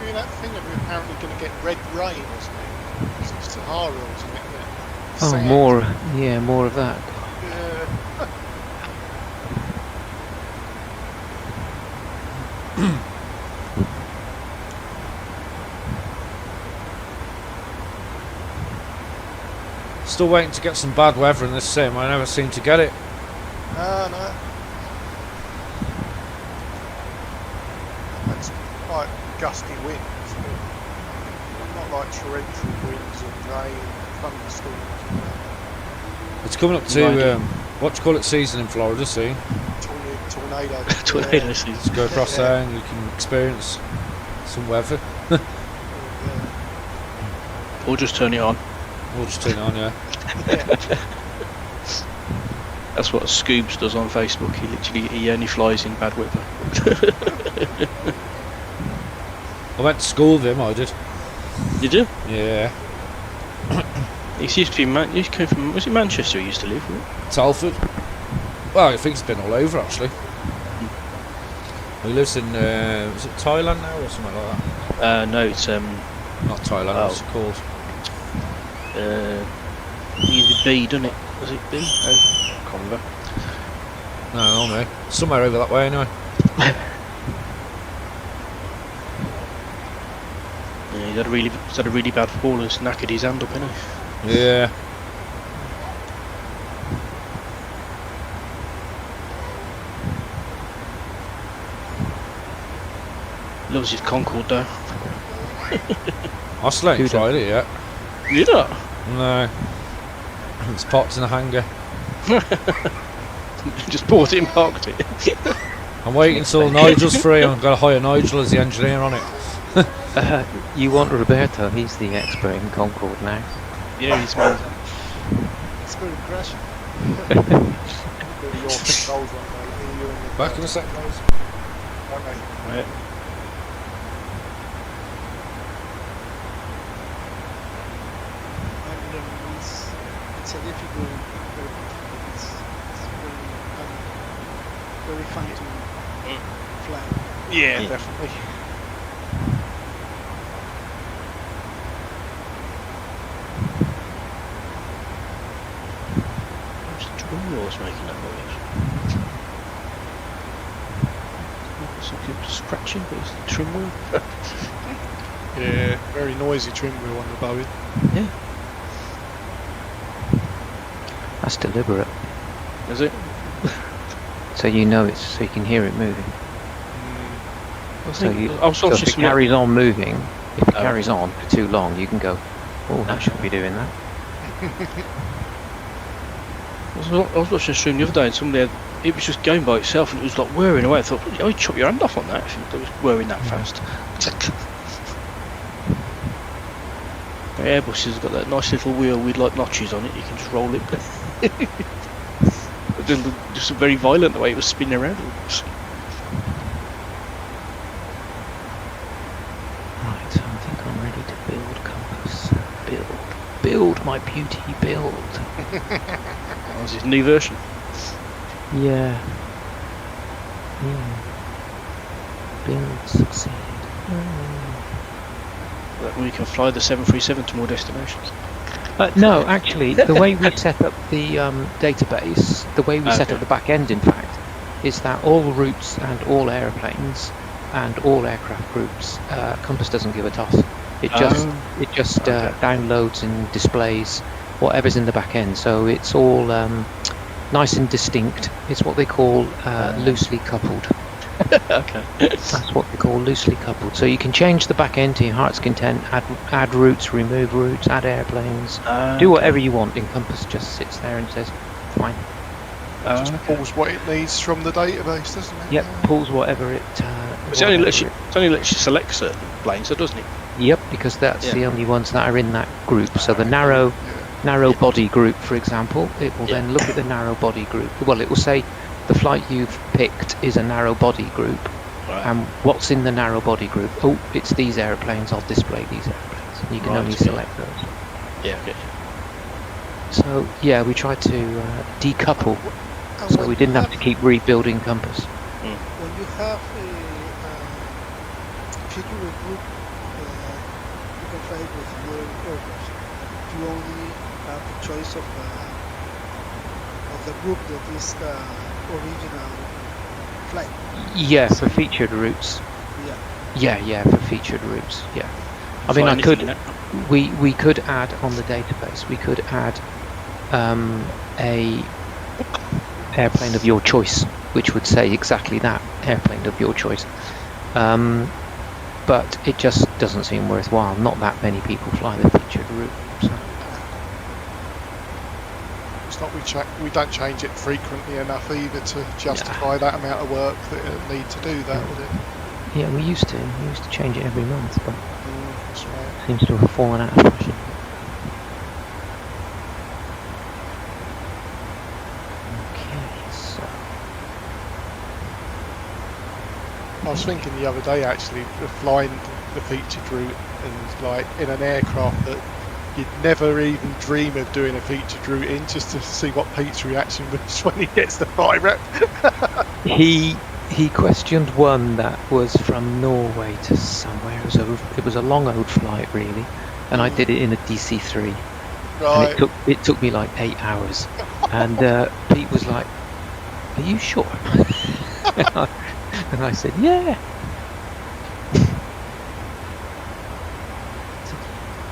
That thing that we're apparently going to get red rain or something. It's Sahara or something, isn't it? Oh, Sand. more of that. Yeah. Still waiting to get some bad weather in this sim. I never seem to get it. No. That's quite gusty winds. Not like torrential winds and rain, thunderstorms. It's coming up to what do you call it season in Florida soon. Tornado. Tornado season. Just go across there and you can experience some weather. Or just turn it on. We'll just turn it on, yeah. That's what Scoobs does on Facebook. He only flies in bad weather. I went to school with him, I did. Did you? Yeah. He used to be he came from, was it Manchester he used to live? Telford. Well, I think he's been all over actually. He lives in, is it Thailand now or something like that? No, it's Not Thailand, what's it called? Either B, doesn't it? Was it B? No, I can't remember. No, I don't know. Somewhere over that way anyway. Yeah, he's had a really bad fall and knackered his hand up, innit? Yeah. Loves his Concorde though. I still ain't tried it yet. You not? No. It's parked in a hangar. Just bought it and parked it. I'm waiting until Nigel's free. I'm going to hire Nigel as the engineer on it. You want Roberto? He's the expert in Concorde now. Yeah, he's made. It's very crashing. Your controls on Back in a sec, guys. Okay. Right. And it's a difficult, it's very fun to fly. Yeah, definitely. What's the drum rolls making that noise? It's like a scratching, but it's the trim wheel. Yeah, very noisy trim wheel on the Boeing. Yeah. That's deliberate. Is it? So you know it's, so you can hear it moving. I So, think you, I was so if just it carries on moving, if it carries on for too long, you can go, oh, that shouldn't be doing that. I was watching a stream the other day and somebody had, it was just going by itself and it was like whirring away. I thought, oh, you chop your hand off on that if it was whirring that fast. The Airbus has got that nice little wheel with like notches on it, you can just roll it. But then just very violent the way it was spinning around. my beauty build. Oh, is this new version? Yeah. Build succeeded. That we can fly the 737 to more destinations. No, actually, the way we set up the database, the way we set up Okay. the back end, in fact, is that all routes and all airplanes and all aircraft groups, Compass doesn't give a toss. It just downloads and displays whatever's in the back end. So it's all nice and distinct. It's what they call loosely coupled. Okay. That's what they call loosely coupled. So you can change the back end to your heart's content, add routes, remove routes, add airplanes, do whatever you want. Compass just sits there and says, fine. Just pulls what it needs from the database, doesn't it? Yep, pulls whatever it. It only lets you select certain planes, doesn't it? Yep, because that's the only ones that are in that group. So the narrow body group, for example, it will then look at the narrow body group. Well, it will say the flight you've picked is a narrow body group, and what's in the narrow body group? Oh, it's these airplanes. I'll display these airplanes. You can only select those. Yeah. Okay. So yeah, we tried to decouple, so we didn't have to keep rebuilding Compass. When you have a feature group, you can fly with your aircraft. You only have the choice of the group that is the original flight. Yeah, for featured routes. Yeah, for featured routes. Yeah. I mean, we could add on the database. We could add a airplane of your choice, which would say exactly that, airplane of your choice. But it just doesn't seem worthwhile. Not that many people fly the featured route. So. It's not we don't change it frequently enough either to justify that amount of work that it need to do that, would it? Yeah, we used to change it every month, but That's right. seems to have fallen out of fashion. I was thinking the other day actually of flying the featured route and like in an aircraft that you'd never even dream of doing a featured route in, just to see what Pete's reaction was when he gets the fly rep. He questioned one that was from Norway to somewhere. It was a long old flight really, and I did it in a DC-3. Right. And it took me like 8 hours, and Pete was like, "Are you sure?" And I said, "Yeah."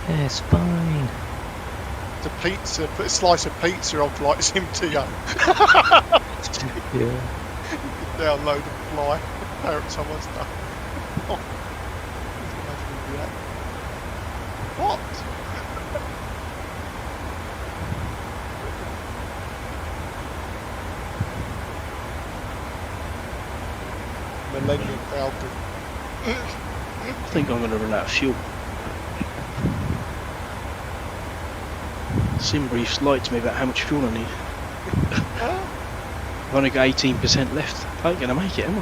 Yeah, it's fine. The pizza, put a slice of pizza on Flight Sim to you. Yeah. Download and fly. Parrot someone's stuff. Oh. What? Millennium Falcon. I think I'm going to run out of fuel. Simbrief's lied to me about how much fuel I need. I've only got 18% left. I ain't going to make it, am I?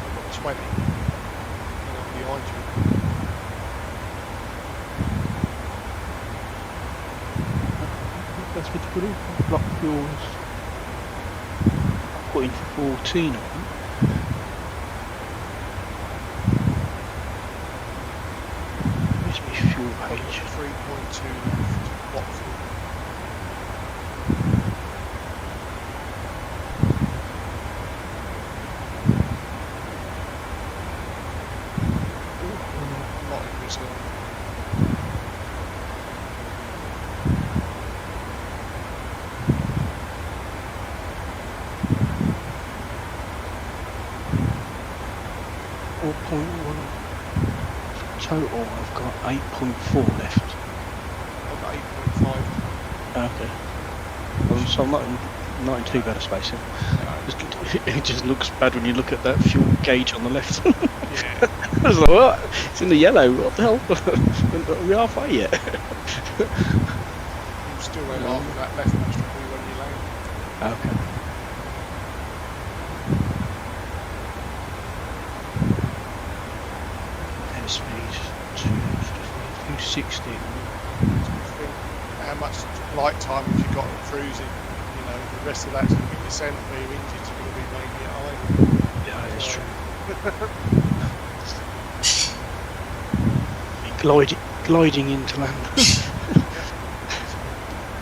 I've got 20. And I'm behind you. That's what you put in. Block fuels. Put in 14 of them. Where's my fuel page? 3.2 watt fuel. Not in reserve. Total, I've got 8.4 left. I've got 8.5. Okay. So I'm not in too bad a space here. It just looks bad when you look at that fuel gauge on the left. Yeah. I was like, what? It's in the yellow. What the hell? Are we halfway yet? You still went after that left master when you land. Okay. 260. How much flight time have you got cruising? You know, the rest of that's going to be descent where your engines are going to be mainly at idle. Yeah, that's true. Gliding into land.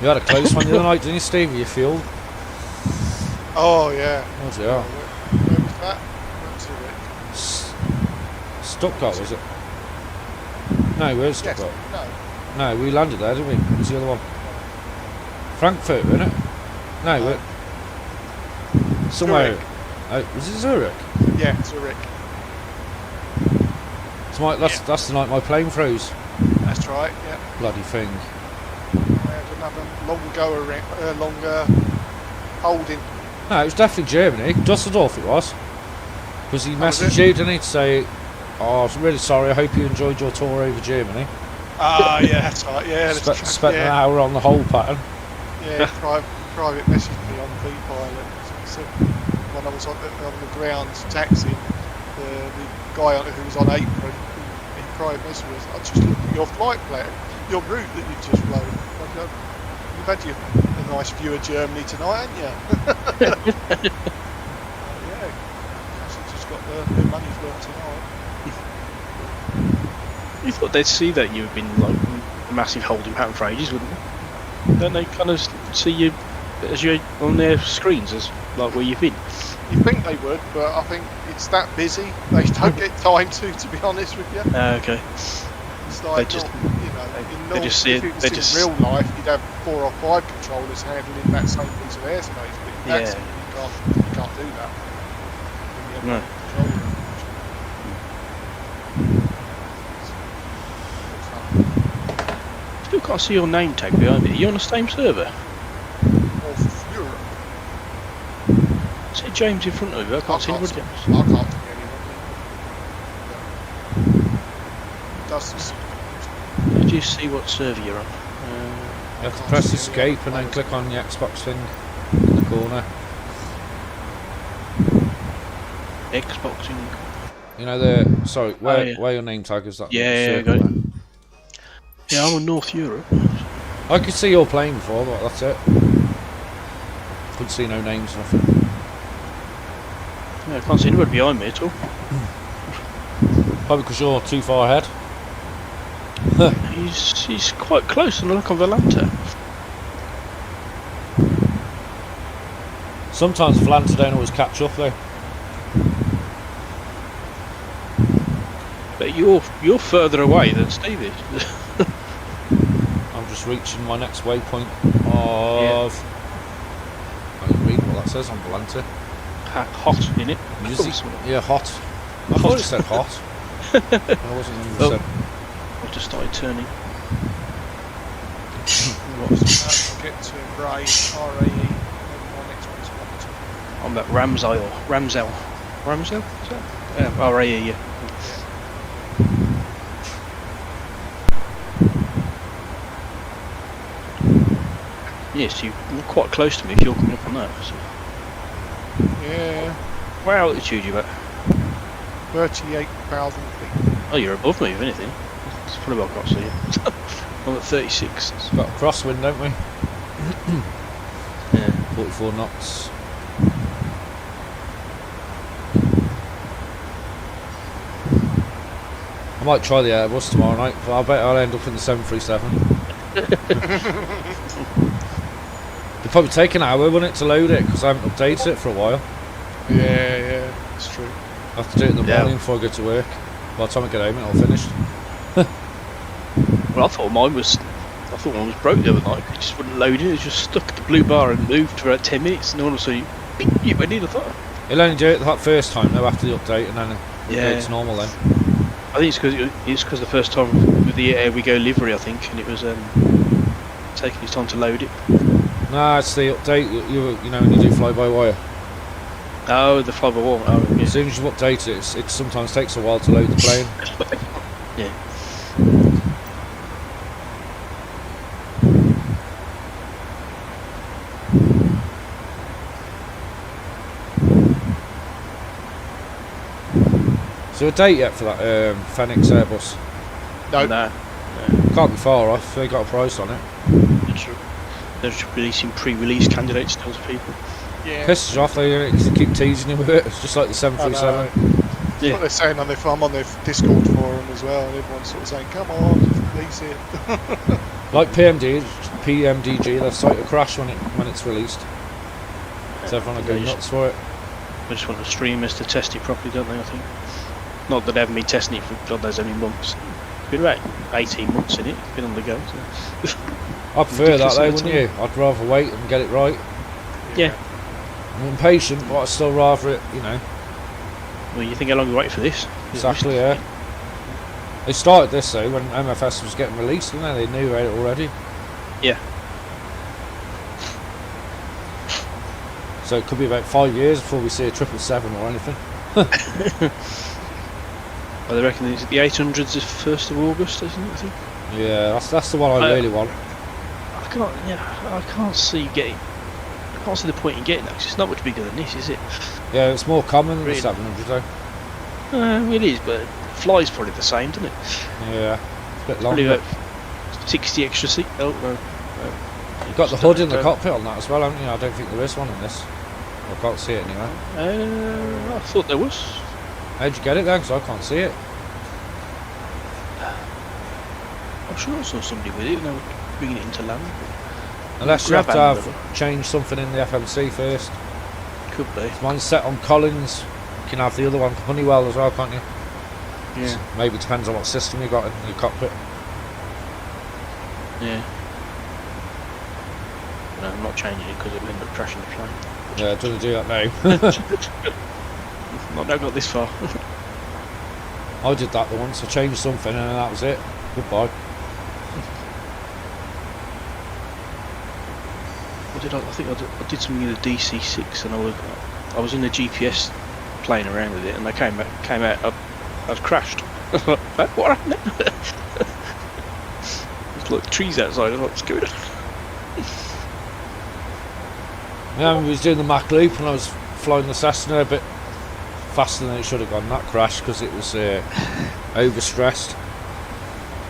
You had a close one the other night, didn't you, Steve, with your fuel? Oh yeah. Oh dear. Where was that? Where's Stuttgart, was it? No, where's Yes, Stuttgart? no. No, we landed there, didn't we? What was the other one? Frankfurt, wasn't it? No, No. somewhere. Zurich. Was it Zurich? Yeah, Zurich. That's the night my plane froze. That's right, yeah. Bloody thing. I had another longer holding. No, it was definitely Germany. Dusseldorf it was. Because he was messaged you, didn't he, to say, "Oh, I'm really sorry, I hope you enjoyed your tour over Germany." Ah, yeah, that's right, yeah. Spent an hour on the whole pattern. Yeah, private messaged me on Vpilot. So when I was on the ground taxiing, the guy who was on apron, he private messaged me, I just looked at your flight plan, your route that you just rode. You've had a nice view of Germany tonight, haven't you? Yeah, actually just got the money's worth tonight. You thought they'd see that you've been like a massive holding pattern for ages, wouldn't they? Don't they kind of see you as you're on their screens as like where you've been? You think they would, but I think it's that busy. They don't get time to be honest with you. Okay. It's like, They just- in just see it- if they was just- in real life, you'd have 4 or 5 controllers handling that same piece of airspace, but in taxi, Yeah. you can't do that. When you No. have one controller. Still can't see your name tag behind me. Are you on the same server? Of Europe. See James in front of you. I can't see anybody else. I can't see anyone. Does this? Did you see what server you're on? You have to press escape and then click on the Xbox thing in the corner. Xboxing. You know where your name tag is. That Yeah, circle got it. there. Yeah, I'm on North Europe. I could see your plane before, but that's it. Couldn't see no names, nothing. Yeah, I can't see anybody behind me at all. Probably because you're too far ahead. He's quite close on the look of Atlanta. Sometimes Atlanta don't always catch up though. But you're further away than Steve is. I'm just reaching my next waypoint of... I can read what that says on Atlanta. Hot in it. Yeah, hot. I thought it said hot. I wasn't Oh. I just started turning. Get to RAE, RAE. I'm at Ramsel. Is that? RAE, yeah. Yes, you're quite close to me if you're coming up on that. So. Yeah, Where altitude you at? 38,000 feet. Oh, you're above me, if anything. It's probably what I can't see you. I'm at 36. Got a crosswind, don't we? Yeah. 44 knots. I might try the Airbus tomorrow night, but I bet I'll end up in the 737. It'd probably take an hour, wouldn't it, to load it, because I haven't updated it for a while. Yeah, it's true. I have to do it in the morning before I go to work. By the time I get home, it's all finished. Well, I thought mine was broke the other night. It just wouldn't load in. It was just stuck at the blue bar and moved for about 10 minutes, and all of a sudden, bing, you went in. I thought. It'll only do it that first time, though, after the update, and then it's normal then. I think it's because the first time with the Airwego livery, I think, and it was taking its time to load it. Nah, it's the update. You know when you do fly-by-wire. Oh, the fly-by-wire. Oh, yeah. As soon as you update it, it sometimes takes a while to load the plane. Yeah. Is there a date yet for that Phoenix Airbus? No. Can't be far off. They got a price on it. They're just releasing pre-release candidates still to people. Yeah. Pisses off. They keep teasing him with it. It's just like the 737. That's what they're saying on their. I'm on their Discord forum as well, and everyone's sort of saying, "Come on, release it." Like PMDG, their site will crash when it's released. So everyone will go nuts for it. They just want the streamers to test it properly, don't they? I think. Not that they haven't been testing it for God knows how many months. It's been about 18 months in it. It's been on the go. So. I prefer that though, wouldn't you? I'd rather wait and get it right. Yeah. I'm impatient, but I'd still rather it, Well, you think how long you waited for this? Exactly, yeah. They started this though when MFS was getting released, didn't they? They knew about it already. Yeah. So it could be about 5 years before we see a 777 or anything. Well, they reckon the 800's the 1st of August, isn't it? I think. Yeah, that's the one I really want. I can't see getting. I can't see the point in getting that 'cause it's not much bigger than this, is it? Yeah, it's more common than Really? the 700 though. It is, but fly's probably the same, doesn't it? Yeah, it's a bit Probably longer. about 60 extra seat. Oh no. You've got the hood in the cockpit on that as well, haven't you? I don't think there is one in this. I can't see it anyway. I thought there was. How'd you get it then? Because I can't see it. I'm sure I saw somebody with it and they were bringing it into land. Unless you have to Grab have change something in the FMC first. Could be. One's set on Collins. You can have the other one, Honeywell, as well, can't you? Yeah. Maybe it depends on what system you got in your cockpit. Yeah. No, I'm not changing it because it will end up crashing the plane. Yeah, doesn't do that now. Not now got this far. I did that the once. I changed something and that was it. Goodbye. What did I think I did something in the DC6 and I was in the GPS playing around with it and I came out I'd crashed. What happened then? There's like trees outside. I was like, what's going on? Yeah, I was doing the Mach loop and I was flying the Cessna a bit faster than it should have gone. That crashed because it was overstressed.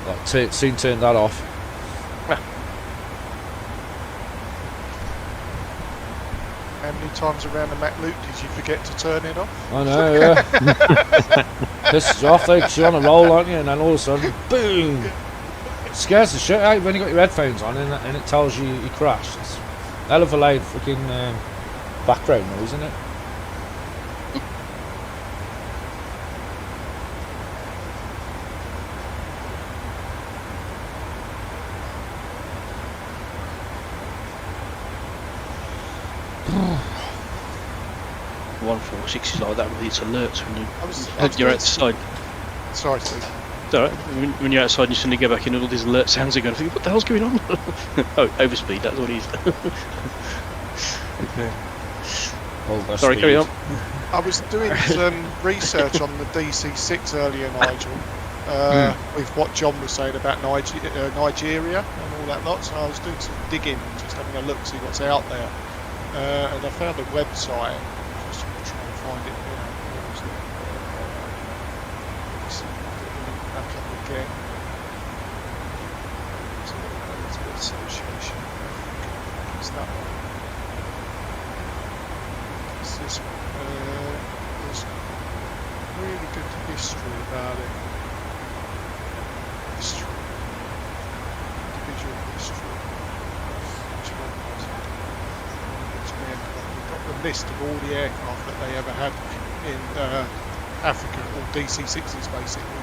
Like, soon turned that off. How many times around the Mac loop did you forget to turn it off? I know, yeah. Pisses off though, because you're on a roll, aren't you? And then all of a sudden, boom! It scares the shit out when you've got your headphones on and it tells you you crashed. It's hell of a loud fucking background noise, isn't it? The 146 is like that with its alerts when I you're was outside. Sorry, Steve. It's alright. When you're outside and you suddenly go back in and all these alert sounds are going, think, what the hell's going on? Oh, overspeed, that's what it is. Sorry, carry on. I was doing some research on the DC6 earlier, Nigel, with what John was saying about Nigeria and all that lot. So I was doing some digging, just having a look, see what's out there. And I found a website. Just trying to find it now. Where was it? Let's see, back up again. So, it's the Association. It's that one. It's this one. There's really good history about it. History. Individual history. Which one was it? Which aircraft? We've got the list of all the aircraft that they ever had in Africa, all DC-6s basically,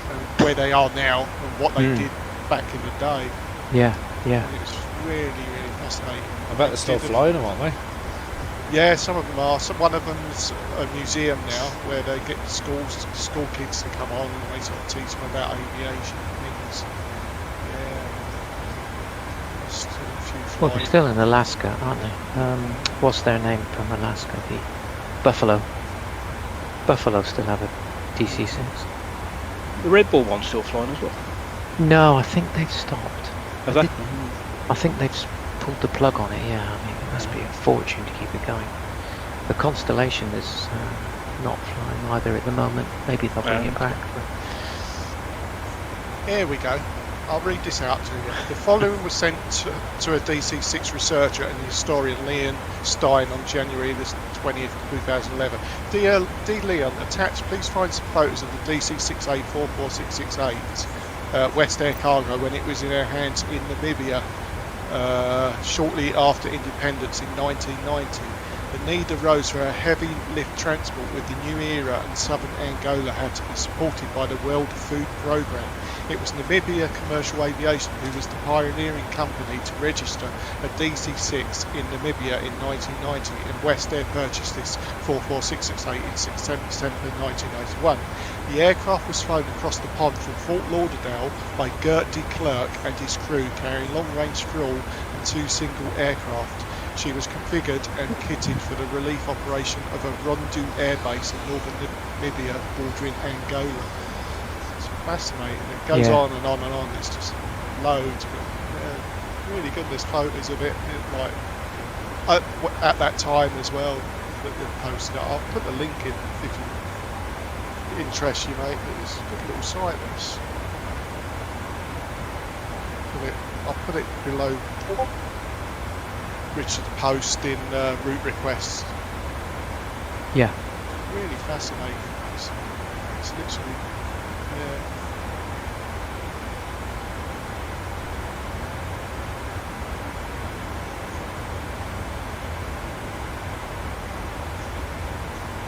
and where they are now and what they did back in the day. Yeah, yeah. And it was really, really fascinating. I bet they're still flying them, aren't they? Yeah, some of them are. One of them's a museum now where they get school kids to come on and they sort of teach them about aviation and things. Yeah. Still a few Well, flying. they're still in Alaska, aren't they? What's their name from Alaska? The Buffalo. Buffalo still have a DC-6. The Red Bull one's still flying as well. No, I think they've stopped. Have they? I think they've pulled the plug on it, yeah. I mean, it must be a fortune to keep it going. The Constellation is not flying either at the moment. Maybe they'll bring it back. But Here we go. I'll read this out to you. The following was sent to a DC-6 researcher and historian Leon Stein on January the 20th, 2011. Dear Leon, attached, please find some photos of the DC-6A 44668 West Air Cargo when it was in our hands in Namibia shortly after independence in 1990. The need arose for a heavy lift transport with the new era, and southern Angola had to be supported by the World Food Programme. It was Namibia Commercial Aviation who was the pioneering company to register a DC-6 in Namibia in 1990, and West Air purchased this 44668 in September 1991. The aircraft was flown across the pond from Fort Lauderdale by Gert de Klerk and his crew, carrying long-range fuel and 2 single aircraft. She was configured and kitted for the relief operation of a Rondu airbase in northern Namibia bordering Angola. It's fascinating. It goes on and on and on. It's just loads. But, really good. There's photos of it, like at that time as well that they posted. I'll put the link in if it interests you, mate. It's a good little site. This. I'll put it below Richard post in route requests. Yeah. Really fascinating. It's literally,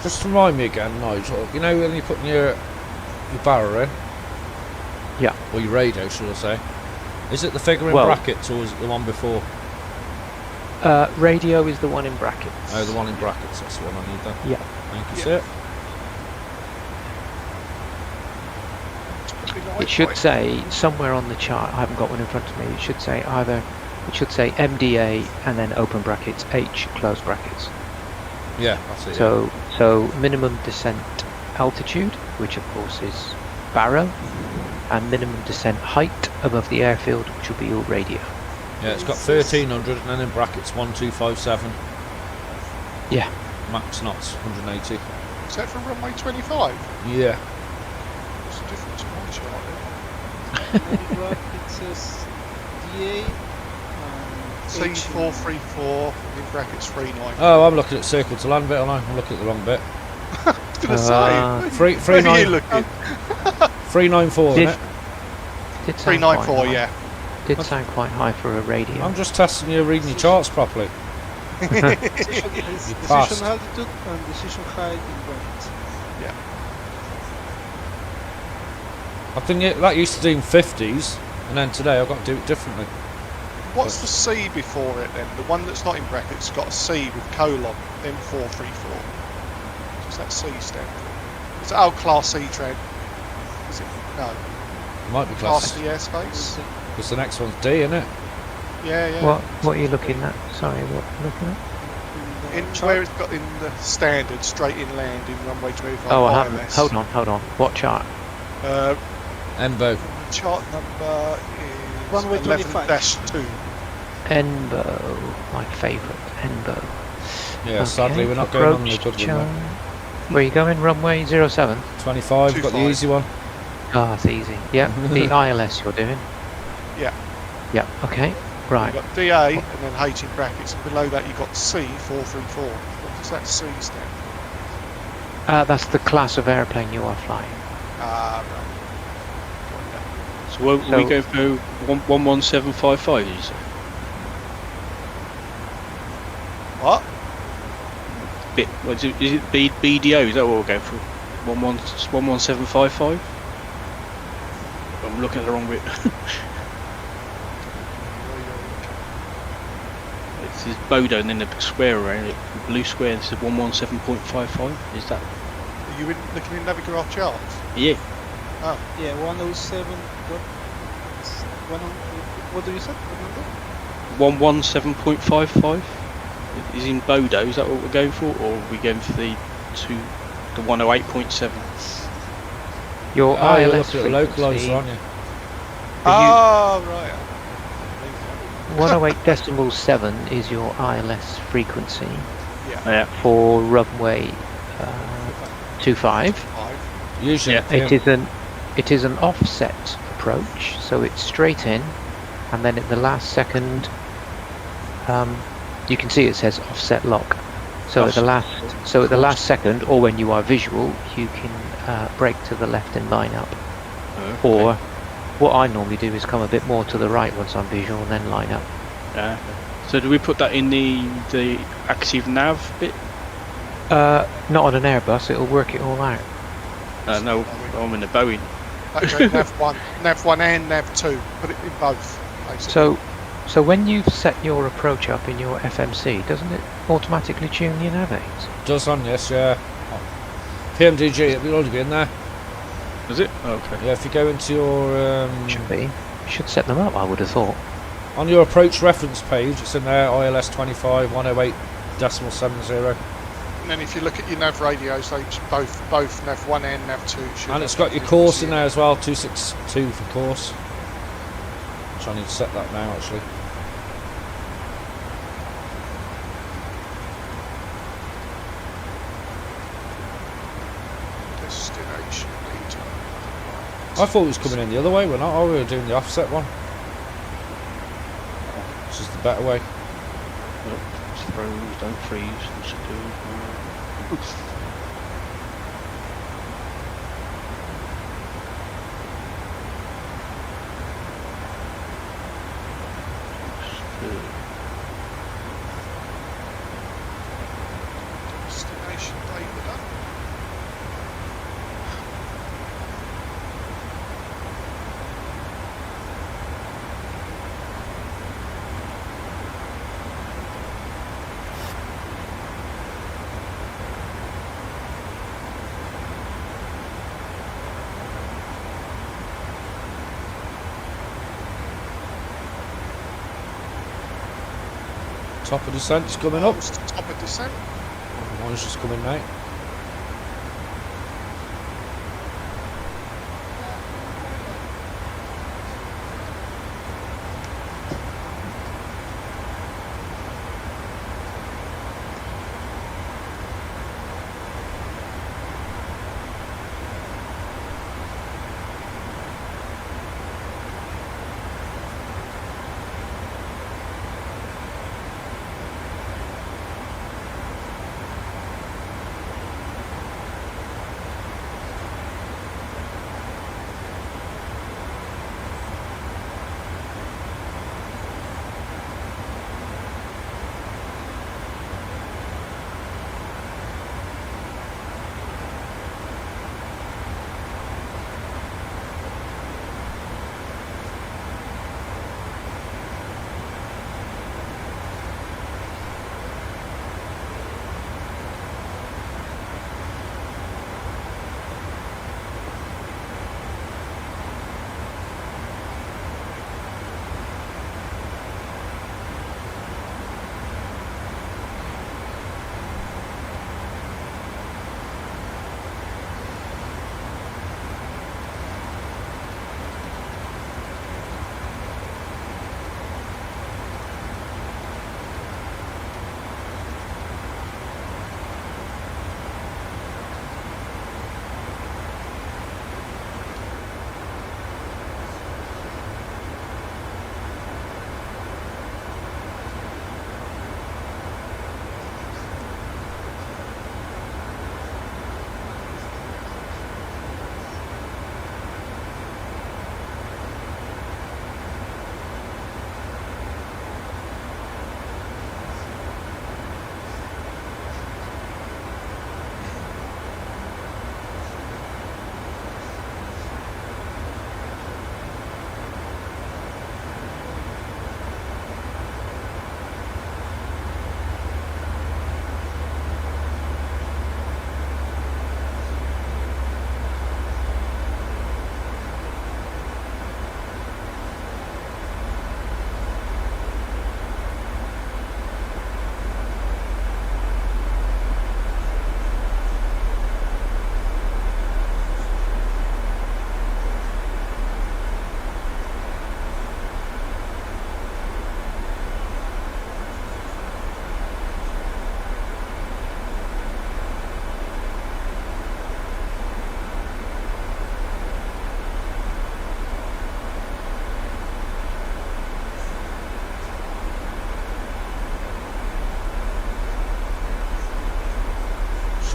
Just remind me again, Nigel. You know when you're putting your barrow in? Yeah. Or your radio, should I say? Is it the figure in brackets, or is it the one before? Radio is the one in brackets. Oh, the one in brackets. That's the one I need then. Yeah. Thank you, sir. It should say somewhere on the chart. I haven't got one in front of me. It should say MDA and then open brackets H close brackets. Yeah, that's it. So minimum descent altitude, which of course is barrow, and minimum descent height above the airfield, which will be your radio. Yeah, it's got 1300 and then in brackets 1257. Yeah. Max knots 180. Is that from runway 25? Yeah. What's the difference in my chart then? It says DA C434 in brackets 39. Oh, I'm looking at circle to land bit, aren't I? I'm looking at the wrong bit. I was going to say. 394, isn't it? Did 394, yeah. Did sound quite high for a radio. I'm just testing you reading your charts properly. Decision altitude and decision height in brackets. Yeah. I think that used to do in 50s, and then today I've got to do it differently. What's the C before it then? The one that's not in brackets got a C with colon, then 434. What's that C stand for? Is it Class C trend? Is it? No. It might be Class C airspace? Because the next one's D, isn't it? Yeah. What are you looking at? Sorry, what are you looking at? In where it's got in the standard straight inland in runway 25. Oh, I haven't. Hold on. What chart? ENBO. Chart number is runway 11-2. ENBO, my favourite. ENBO. Yeah, sadly we're not going on the good one. Where are you going? Runway 07? 25, got the easy one. Ah, it's easy. Yeah, the ILS you're doing. Yeah. Yeah, okay. Right. You've got DA and then H in brackets, and below that you've got C434. What does that C stand for? That's the class of airplane you are flying. Right. So we go for 11755, did you say? What? Is it BDO? Is that what we'll go for? 11755? I'm looking at the wrong bit. This is Bodo and then the square around it, the blue square. This is 117.55. Is that? Are you looking in Navigraph charts? Yeah. Oh. Yeah, 107. What do you say? What number? 117.55 is in Bodo. Is that what we're going for, or are we going for the 108.7? Your ILS you're looking at the localizer, aren't you? Right. 108.7 is your ILS frequency. Yeah. For runway 25. Usually, It is an offset approach, so it's straight in, and then at the last second, you can see it says offset lock. So at the last second, or when you are visual, you can brake to the left and line up. Okay. Or what I normally do is come a bit more to the right once I'm visual and then line up. So do we put that in the active nav bit? Not on an Airbus, it'll work it all out. No, I'm in a Boeing. Okay, nav 1 and nav 2. Put it in both, basically. So when you've set your approach up in your FMC, doesn't it automatically tune your nav aids? Does on this, yeah. PMDG, it'll already be in there. Is it? Okay. Yeah, if you go into your... Should be. You should set them up, I would have thought. On your approach reference page, it's in there, ILS 25 108.70. And then if you look at your nav radios, they both nav 1 and nav 2 should. And it's got your course in there as well, 262 for course. Which I need to set that now, actually. Destination data. I thought it was coming in the other way, we're not. Oh, we were doing the offset one. This is the better way. Froze, don't freeze. What's it doing? Destination data. Top of descent is coming up. Top of descent. One's just coming now.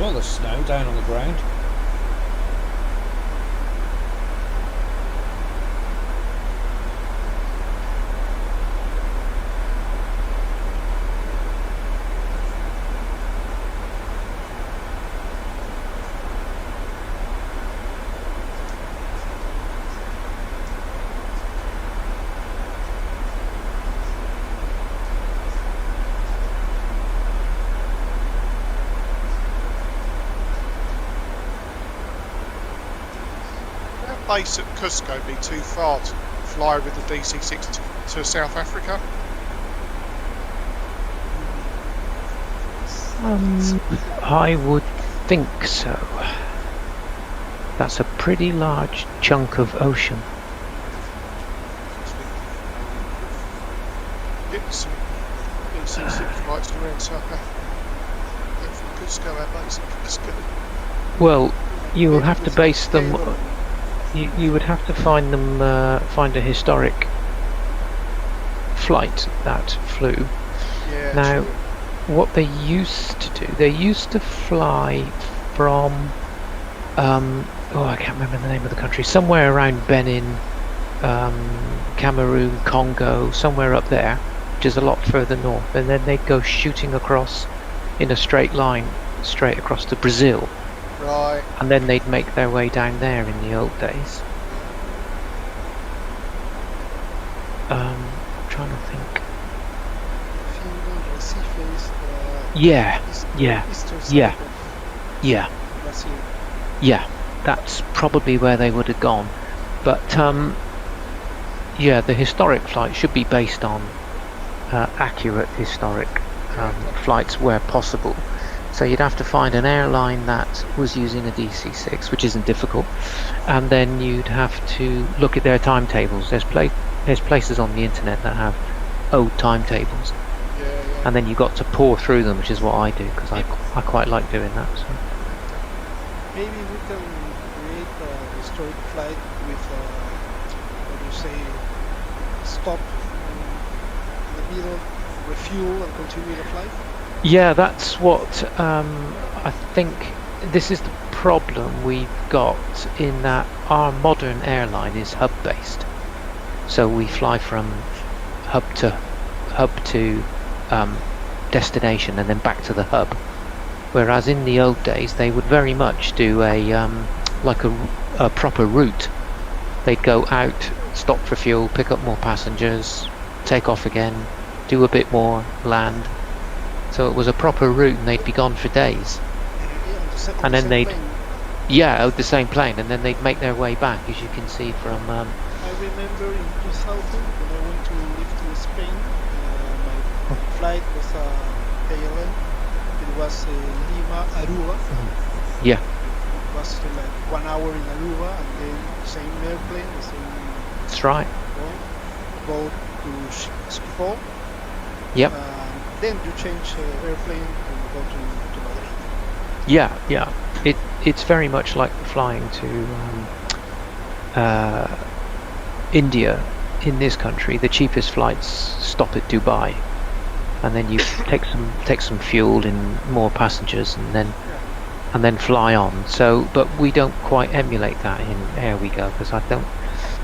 Saw the snow down on the ground. Base at Cusco be too far to fly with the DC-6 to South Africa? I would think so. That's a pretty large chunk of ocean. Get some DC-6 flights around South Africa. Go from Cusco, our base at Cusco. Well, you will have to base them. You would have to find them, find a historic flight that flew. Yeah, now, true. what they used to do, they used to fly from, I can't remember the name of the country, somewhere around Benin, Cameroon, Congo, somewhere up there, which is a lot further north, and then they'd go shooting across in a straight line, straight across to Brazil. Right. And then they'd make their way down there in the old days. Trying to think. Yeah. That's probably where they would have gone. But the historic flight should be based on accurate historic flights where possible. So you'd have to find an airline that was using a DC-6, which isn't difficult, and then you'd have to look at their timetables. There's places on the internet that have old timetables, and then you've got to pour through them, which is what I do, because I quite like doing that. So. Maybe we can create a historic flight with, stop in the middle, refuel and continue the flight? Yeah, that's what I think. This is the problem we've got in that our modern airline is hub-based. So we fly from hub to destination and then back to the hub. Whereas in the old days, they would very much do a proper route. They'd go out, stop for fuel, pick up more passengers, take off again, do a bit more, land. So it was a proper route, and they'd be gone for days. And then they'd, the same plane, and then they'd make their way back, as you can see from. I remember in 2000 when I went to live to Spain, my flight was a KLM. It was Lima Aruba. Yeah. It was like 1 hour in Aruba, and then same airplane, the same. That's right. Go to Schiphol. Yep. Then you change airplane and go to another. Yeah. It's very much like flying to India. In this country, the cheapest flights stop at Dubai, and then you take some fuel in more passengers, and then fly on. So, but we don't quite emulate that in Airwego, because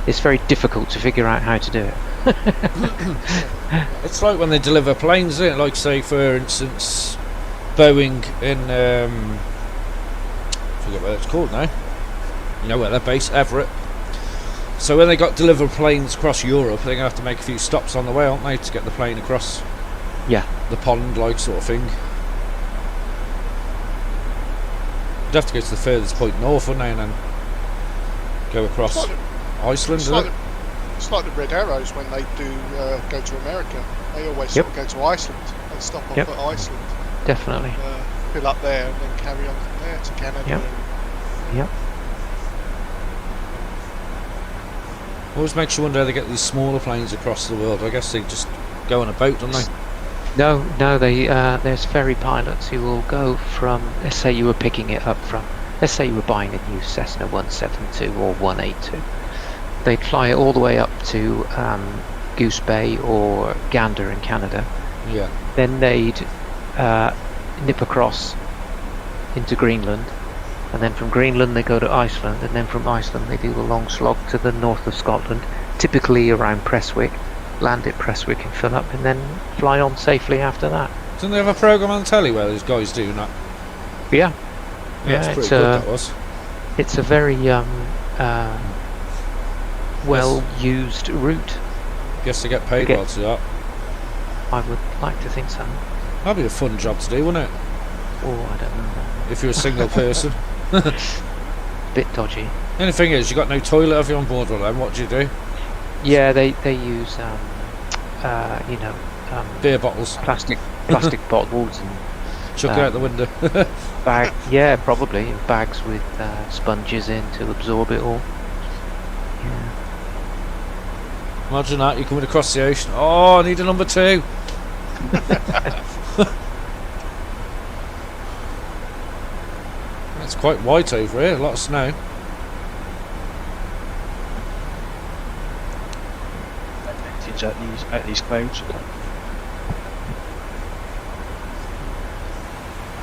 it's very difficult to figure out how to do it. It's like when they deliver planes, isn't it? Like, say, for instance, Boeing in I forget what it's called now. You know where they're based, Everett. So when they got deliver planes across Europe, they're gonna have to make a few stops on the way, aren't they, to get the plane across? Yeah. The pond, like, sort of thing. You'd have to go to the furthest point north, wouldn't they, and then go across Iceland. It's like the Red Arrows when they do go to America. They always sort of go to Iceland and stop off at Iceland. Definitely. Fill up there and then carry on from there to Canada. Yep. Always makes you wonder how they get these smaller planes across the world. I guess they just go on a boat, don't they? No. There's ferry pilots who will go from. Let's say you were picking it up from. Let's say you were buying a new Cessna 172 or 182. They'd fly it all the way up to Goose Bay or Gander in Canada. Yeah. Then they'd nip across into Greenland, and then from Greenland they go to Iceland, and then from Iceland they do a long slog to the north of Scotland, typically around Prestwick, land at Prestwick and fill up, and then fly on safely after that. Didn't they have a programme on the telly where those guys doing that? Yeah. That's pretty good, that was. It's a very well used route. Guess they get paid well to that. I would like to think so. That'd be a fun job to do, wouldn't it? Oh, I don't know. If you're a single person. Bit dodgy. The only thing is, you got no toilet if you're on board with them. What do you do? Yeah, they use beer bottles, plastic bottles, and chuck it out the window. bag. Yeah, probably bags with sponges in to absorb it all. Yeah. Imagine that, you're coming across the ocean. Oh, I need a number 2. It's quite white over here, a lot of snow. At these clouds.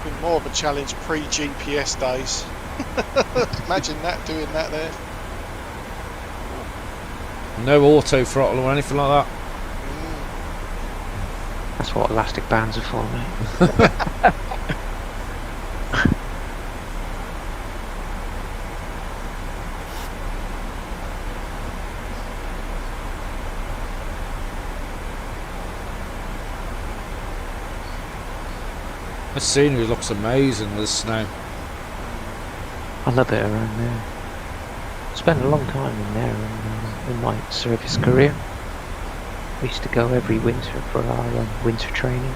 Been more of a challenge pre-GPS days. Imagine that, doing that there. No auto throttle or anything like that. That's what elastic bands are for, mate. The scenery looks amazing with the snow. I love it around there. Spent a long time in there in my service career. We used to go every winter for our winter training.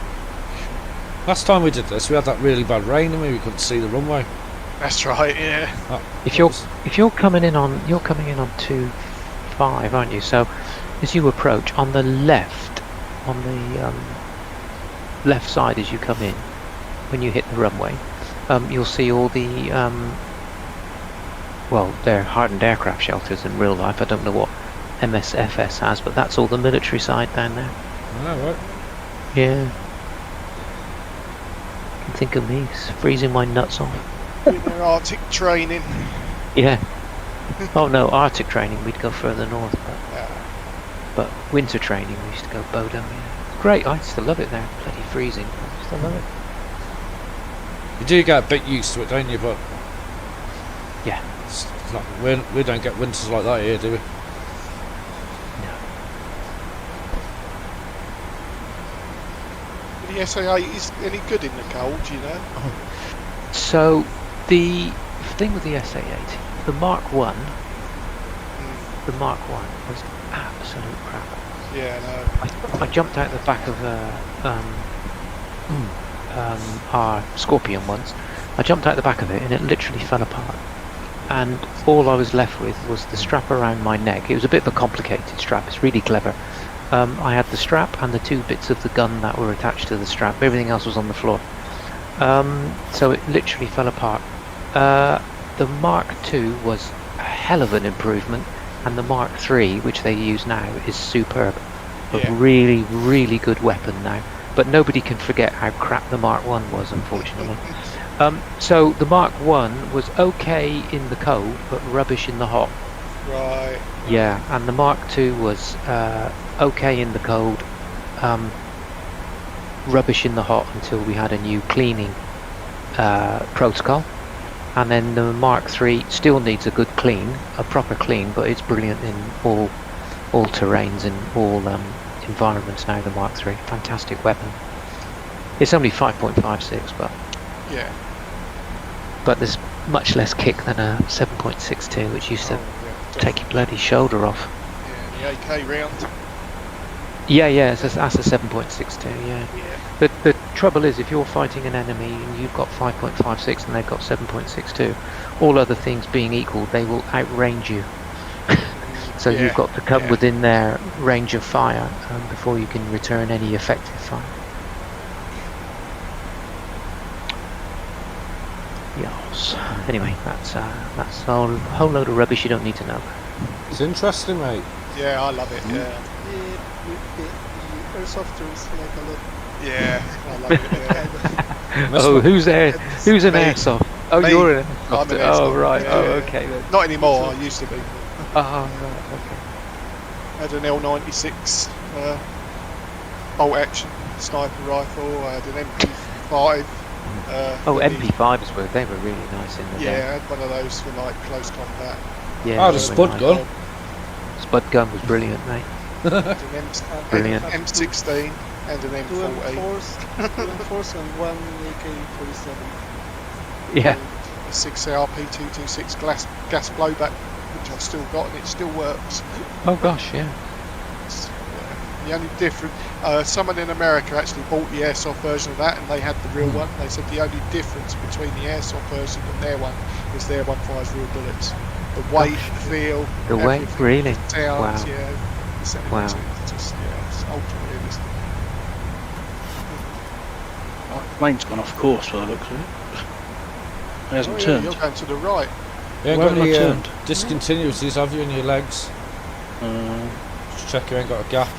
Last time we did this, we had that really bad rain and we couldn't see the runway. That's right, yeah. If you're coming in on 25, aren't you? So as you approach on the left, left side as you come in, when you hit the runway, you'll see all the well, they're hardened aircraft shelters in real life. I don't know what MSFS has, but that's all the military side down there. Oh, right. Yeah. You can think of me freezing my nuts off. In their Arctic training. Yeah. Oh no, Arctic training we'd go further north, but winter training we used to go Bodo. Yeah. Great, I used to love it there. Bloody freezing. I used to love it. You do get a bit used to it, don't you? But yeah, it's like, we don't get winters like that here, do we? No. The SA-8 is any good in the cold, you know? So the thing with the SA-8, the Mark 1, the Mark 1 was absolute crap. Yeah, no. I jumped out the back of our Scorpion once. I jumped out the back of it and it literally fell apart. And all I was left with was the strap around my neck. It was a bit of a complicated strap. It's really clever. I had the strap and the 2 bits of the gun that were attached to the strap. Everything else was on the floor. So it literally fell apart. The Mark II was a hell of an improvement, and the Mark III, which they use now, is superb. A really, really good weapon now. But nobody can forget how crap the Mark I was, unfortunately. So the Mark I was okay in the cold, but rubbish in the hot. Right. Yeah, and the Mark II was okay in the cold, rubbish in the hot until we had a new cleaning protocol. And then the Mark III still needs a good clean, a proper clean, but it's brilliant in all terrains and all environments now, the Mark III. Fantastic weapon. It's only 5.56, but there's much less kick than a 7.62, which used to take your bloody shoulder off. Yeah, the AK round. Yeah, that's a 7.62, yeah. The trouble is, if you're fighting an enemy and you've got 5.56 and they've got 7.62, all other things being equal, they will outrange you. So you've got to come within their range of fire before you can return any effective fire. Yes. Anyway, that's a whole load of rubbish you don't need to know. It's interesting, mate. Yeah, I love it. Yeah. The airsoft is like a lot. Yeah, I love it. Yeah. Oh, who's there? Who's an Me. airsoft? Oh, Me. you're an I'm airsoft. an Oh, airsoft, right. yeah, Oh, yeah. okay. Then. Not anymore. I used to be. Oh, right. Okay. Had an L96 bolt action sniper rifle. I had an MP5. Oh, MP5s they were really nice in the Yeah, day. I had one of those for like close combat. Yeah. Oh, the they were spud nice. gun. Spud gun was brilliant, mate. Had an Brilliant. M16 and an Two M40. M4s and one AK-47. Yeah. A 6R P226 gas blowback, which I've still got, and it still works. Oh gosh, yeah. The only difference, someone in America actually bought the airsoft version of that, and they had the real one. They said the only difference between the airsoft version and their one is their one fires real bullets. The weight, the feel, The weight, everything, really? the sounds, Wow. yeah. The Wow. it's just, yeah, it's ultra realistic. Oh, the plane's gone off course by the looks of it. It hasn't Oh, yeah, turned. you're going to the right. You ain't Where got have I any turned? discontinuities, have you, in your legs? Just check you ain't got a gap.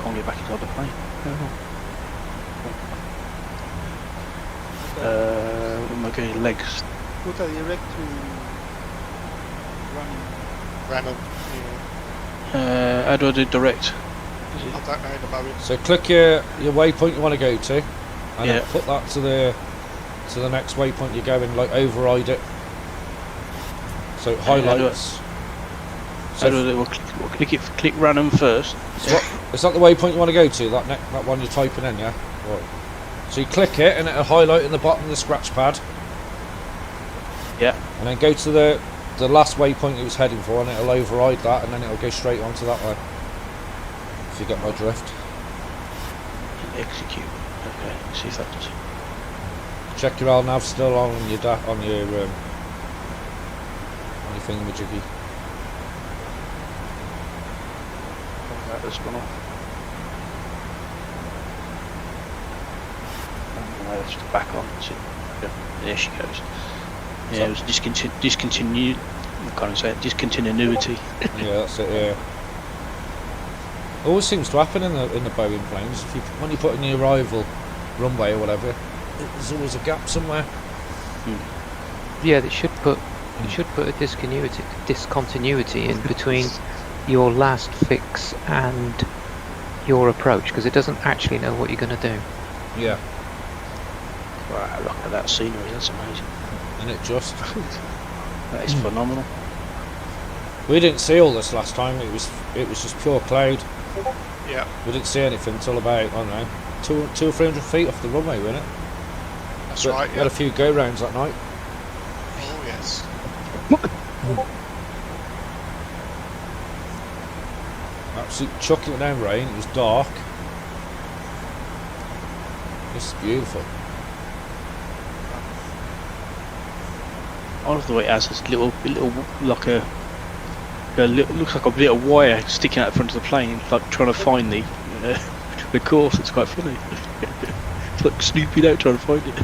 Can't get back inside the plane. What am I going? Legs. Put a direct to running. Random. How do I do direct? I don't know the moment. So click your waypoint you want to go to, and Yeah. then put that to the next waypoint you're going. Like override it, so it highlights. How do I do? Click random first. Is that the waypoint you want to go to? That one you're typing in, yeah. Right. So you click it, and it'll highlight in the bottom of the scratch pad. Yeah. And then go to the last waypoint it was heading for, and it'll override that, and then it'll go straight onto that one. If you get my drift. Execute. Okay. See if that does. Check your nav still on your thingamajiggy. That has gone off. No, that's just back on. Yeah, there she goes. Yeah, it was discontinued. I can't say it. Discontinuity. Yeah, that's it. Yeah. Always seems to happen in the Boeing planes. When you put in the arrival runway or whatever, there's always a gap somewhere. Yeah, they should put a discontinuity in between your last fix and your approach, because it doesn't actually know what you're going to do. Yeah. Wow, look at that scenery. That's amazing. And it just. That is phenomenal. We didn't see all this last time. It was just pure cloud. Yeah. We didn't see anything until about, I don't know, 200 or 300 feet off the runway, wasn't it? That's But right. we Yeah. had a few go rounds that night. Oh yes. Absolutely chucking it down rain. It was dark. This is beautiful. I love the way it has this little like looks like a bit of wire sticking out the front of the plane, like trying to find the course. It's quite funny. It's like snooping out trying to find it.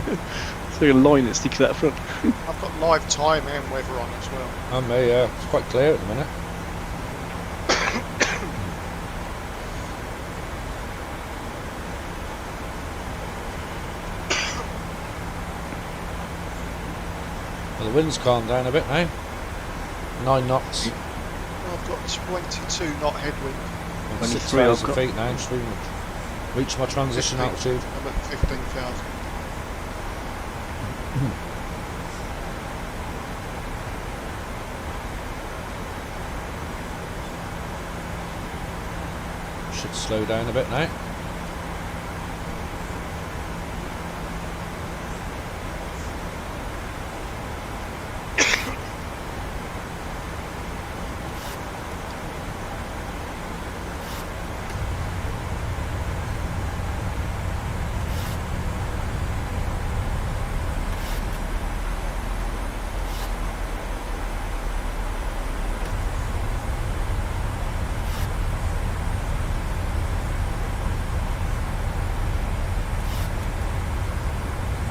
It's like a line that sticks out the front. I've got live time and weather on as well. And me, yeah, it's quite clear at the minute. Well, the wind's calmed down a bit now. 9 knots. I've got 22 knot headwind. 6,000 feet now. Just reach my transition 15. altitude. I'm at 15,000. Should slow down a bit now.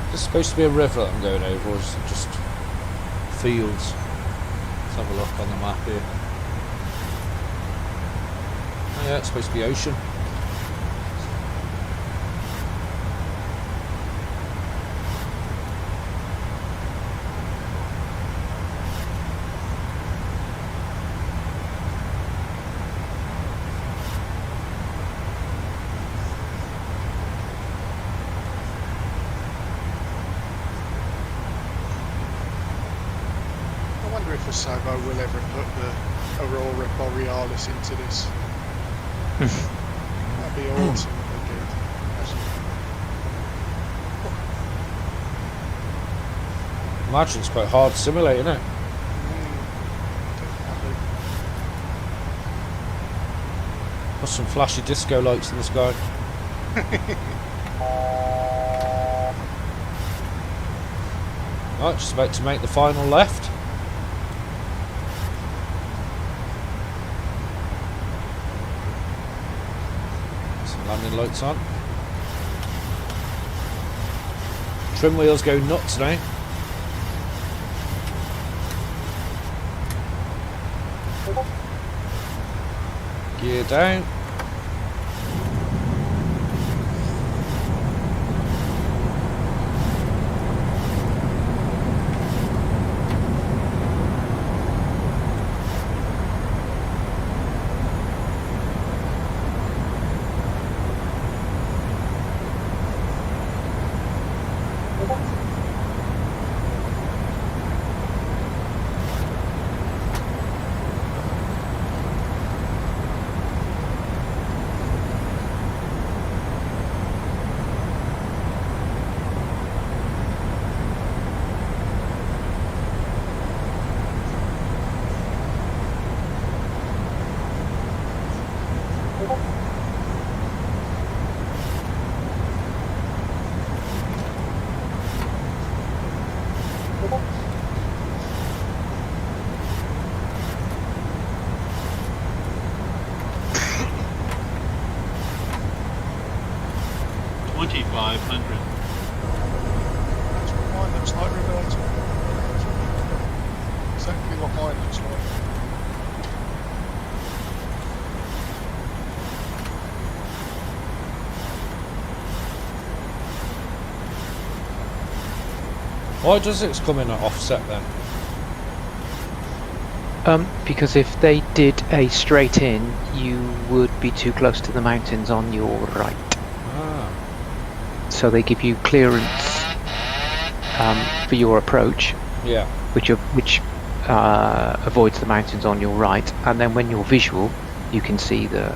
Is this supposed to be a river that I'm going over, or is it just fields? Let's have a look on the map here. Oh yeah, it's supposed to be ocean. if a Savo will ever put the Aurora Borealis into this. That'd be awesome if they did. Imagine it's quite hard to simulate, isn't it? Definitely. Put some flashy disco lights in the sky. Right, just about to make the final left. Some landing lights on. Trim wheels go nuts now. Gear down. That's what mine looks like, Roberto. Exactly what mine looks like. Why does it come in at offset then? Because if they did a straight in, you would be too close to the mountains on your right. Ah. So they give you clearance for your approach, Yeah. which avoids the mountains on your right, and then when you're visual, you can see the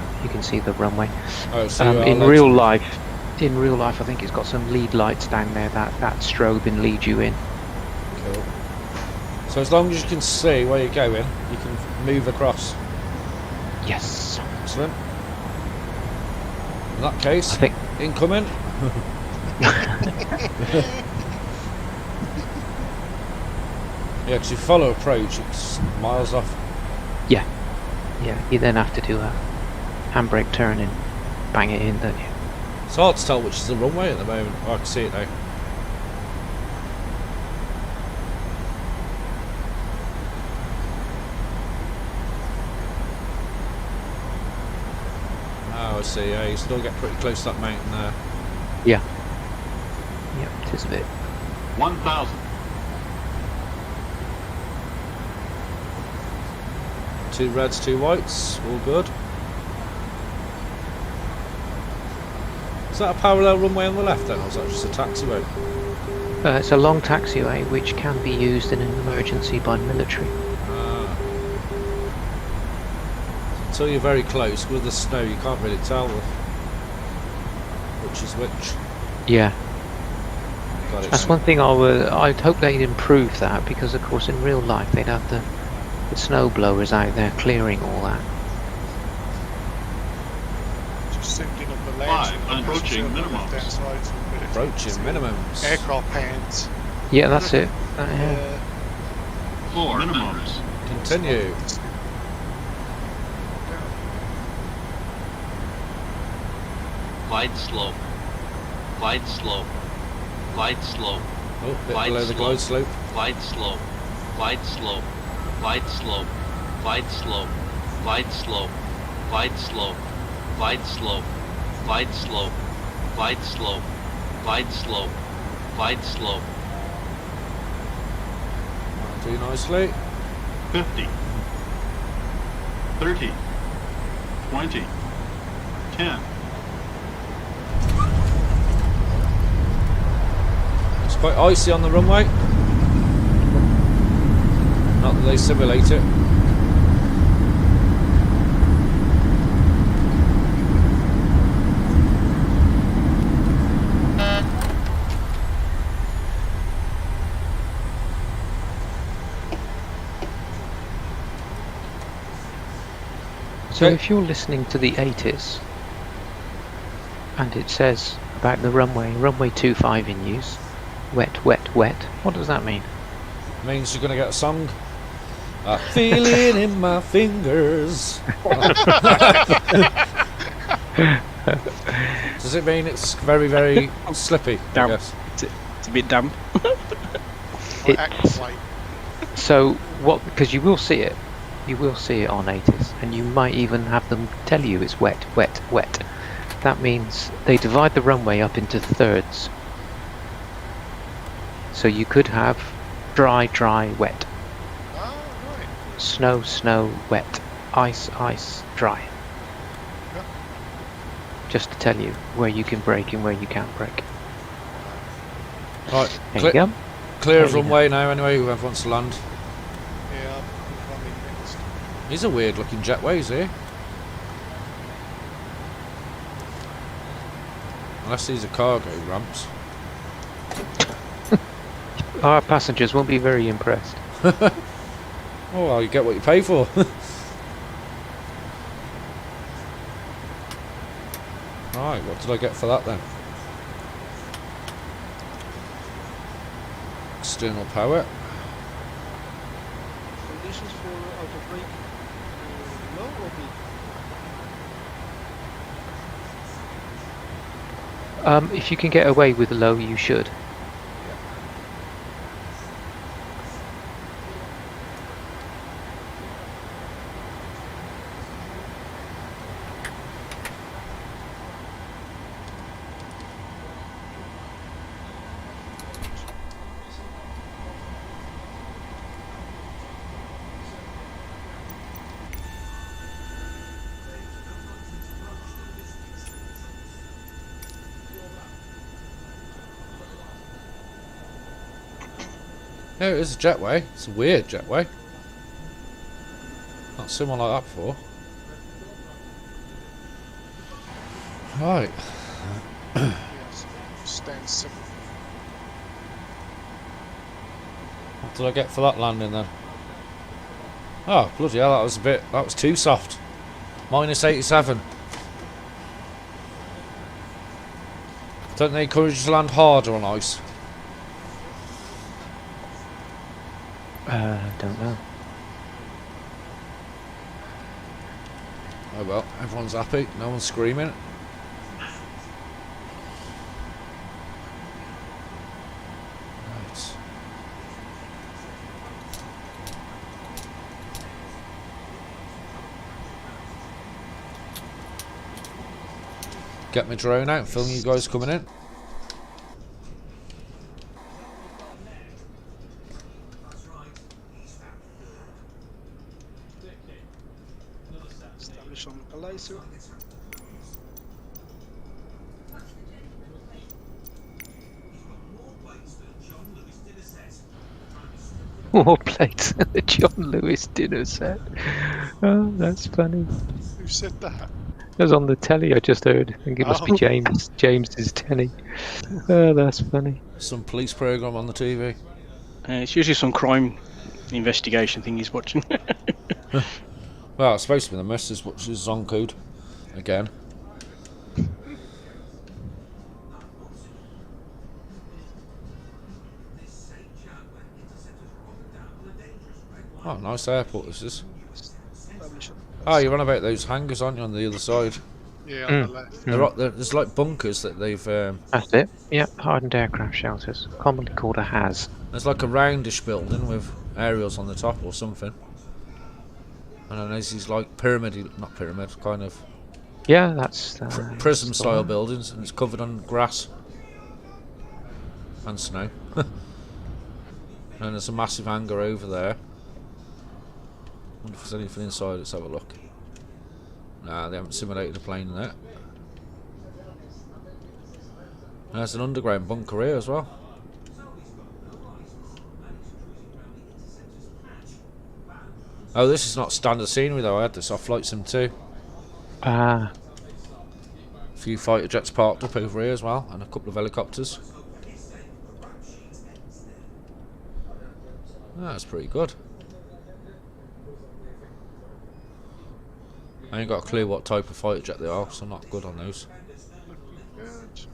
runway. Oh, so you are in allowed real to- life, I think it's got some lead lights down there that strobe and lead you in. Cool. So as long as you can see where you're going, you can move across. Yes. Excellent. In that case, I think. incoming. Yeah, because you follow approach, it's miles off. Yeah. You then have to do a handbrake turn and bang it in, don't you? It's hard to tell which is the runway at the moment. Oh, I can see it now. Oh, I see. Yeah, you still get pretty close to that mountain there. Yeah. Yep, it is a bit. 1,000. 2 reds, 2 whites, all good. Is that a parallel runway on the left then, or is that just a taxiway? It's a long taxiway which can be used in an emergency by military. Ah. Until you're very close, with the snow you can't really tell which is which. Yeah. God, it's- That's one thing I'd hope they'd improve that, because of course in real life they'd have the snow blowers out there clearing all that. Just thinking of the land. Approaching minimums. Approaching minimums. Aircraft hands. Yeah, that's it. Yeah. 4 minimums. Continue. Glide slope. Glide slope. Glide slope. Oh, bit Glide below the glide slope. Glide slope. Glide slope. Glide slope. Glide slope. Glide slope. Glide slope. Glide slope. Glide slope. Glide slope. Glide slope. Glide slope. Do nicely. 50. 30. 20. 10. It's quite icy on the runway. Not they simulate it. So if you're listening to the 80s and it says about the runway 25 in use, wet, wet, wet, what does that mean? Means you're gonna get a song. I feel it in my fingers. Does it mean it's very, very slippy? Damp. I guess. It's a bit damp. It's, so what? Because you will see it. You will see it on 80s, and you might even have them tell you it's wet, wet, wet. That means they divide the runway up into thirds. So you could have dry, dry, wet. Oh, right. Snow, snow, wet. Ice, ice, dry. Yeah. Just to tell you where you can brake and where you can't brake. Right, There you go. clear of There you runway now anyway, whoever wants to land. Yeah, I'm running next. These are weird looking jetways here. Unless these are cargo ramps. Our passengers won't be very impressed. Oh well, you get what you pay for. Right, what did I get for that then? External power. Conditions for auto brake low or mid? If you can get away with low, you should. Yeah, it is a jetway. It's a weird jetway. Not seen one like that before. Right. Yes, stand simple. What did I get for that landing then? Oh, bloody hell, that was too soft. Minus 87. Don't they encourage you to land harder on ice? Don't know. Oh well, everyone's happy, no one's screaming. Right. Get my drone out, film you guys coming in. Establish on localizer. More plates than the John Lewis dinner set. Oh, that's funny. Who said that? It was on the telly, I just heard. I think it must be James. James's telly. Oh, that's funny. Some police program on the TV. It's usually some crime investigation thing he's watching. Well, it's supposed to be the missus, which is on code again. Oh, nice airport this is. Establish on Oh, you're on about those hangars, aren't you, on the other side? Yeah, on the left. There's like bunkers that they've... That's it. Yep, hardened aircraft shelters, commonly called a HAS. there's like a roundish building with aerials on the top or something. And then there's these like not pyramid, kind of Yeah, that's prism the style one. buildings, and it's covered on grass and snow. And there's a massive hangar over there. Wonder if there's anything inside. Let's have a look. Nah, they haven't simulated a plane in there. And there's an underground bunker here as well. Oh, this is not standard scenery though. I had this off Flight Sim 2. Ah. A few fighter jets parked up over here as well, and a couple of helicopters. That's pretty good. I ain't got a clue what type of fighter jet they are, so I'm not good on those. Good.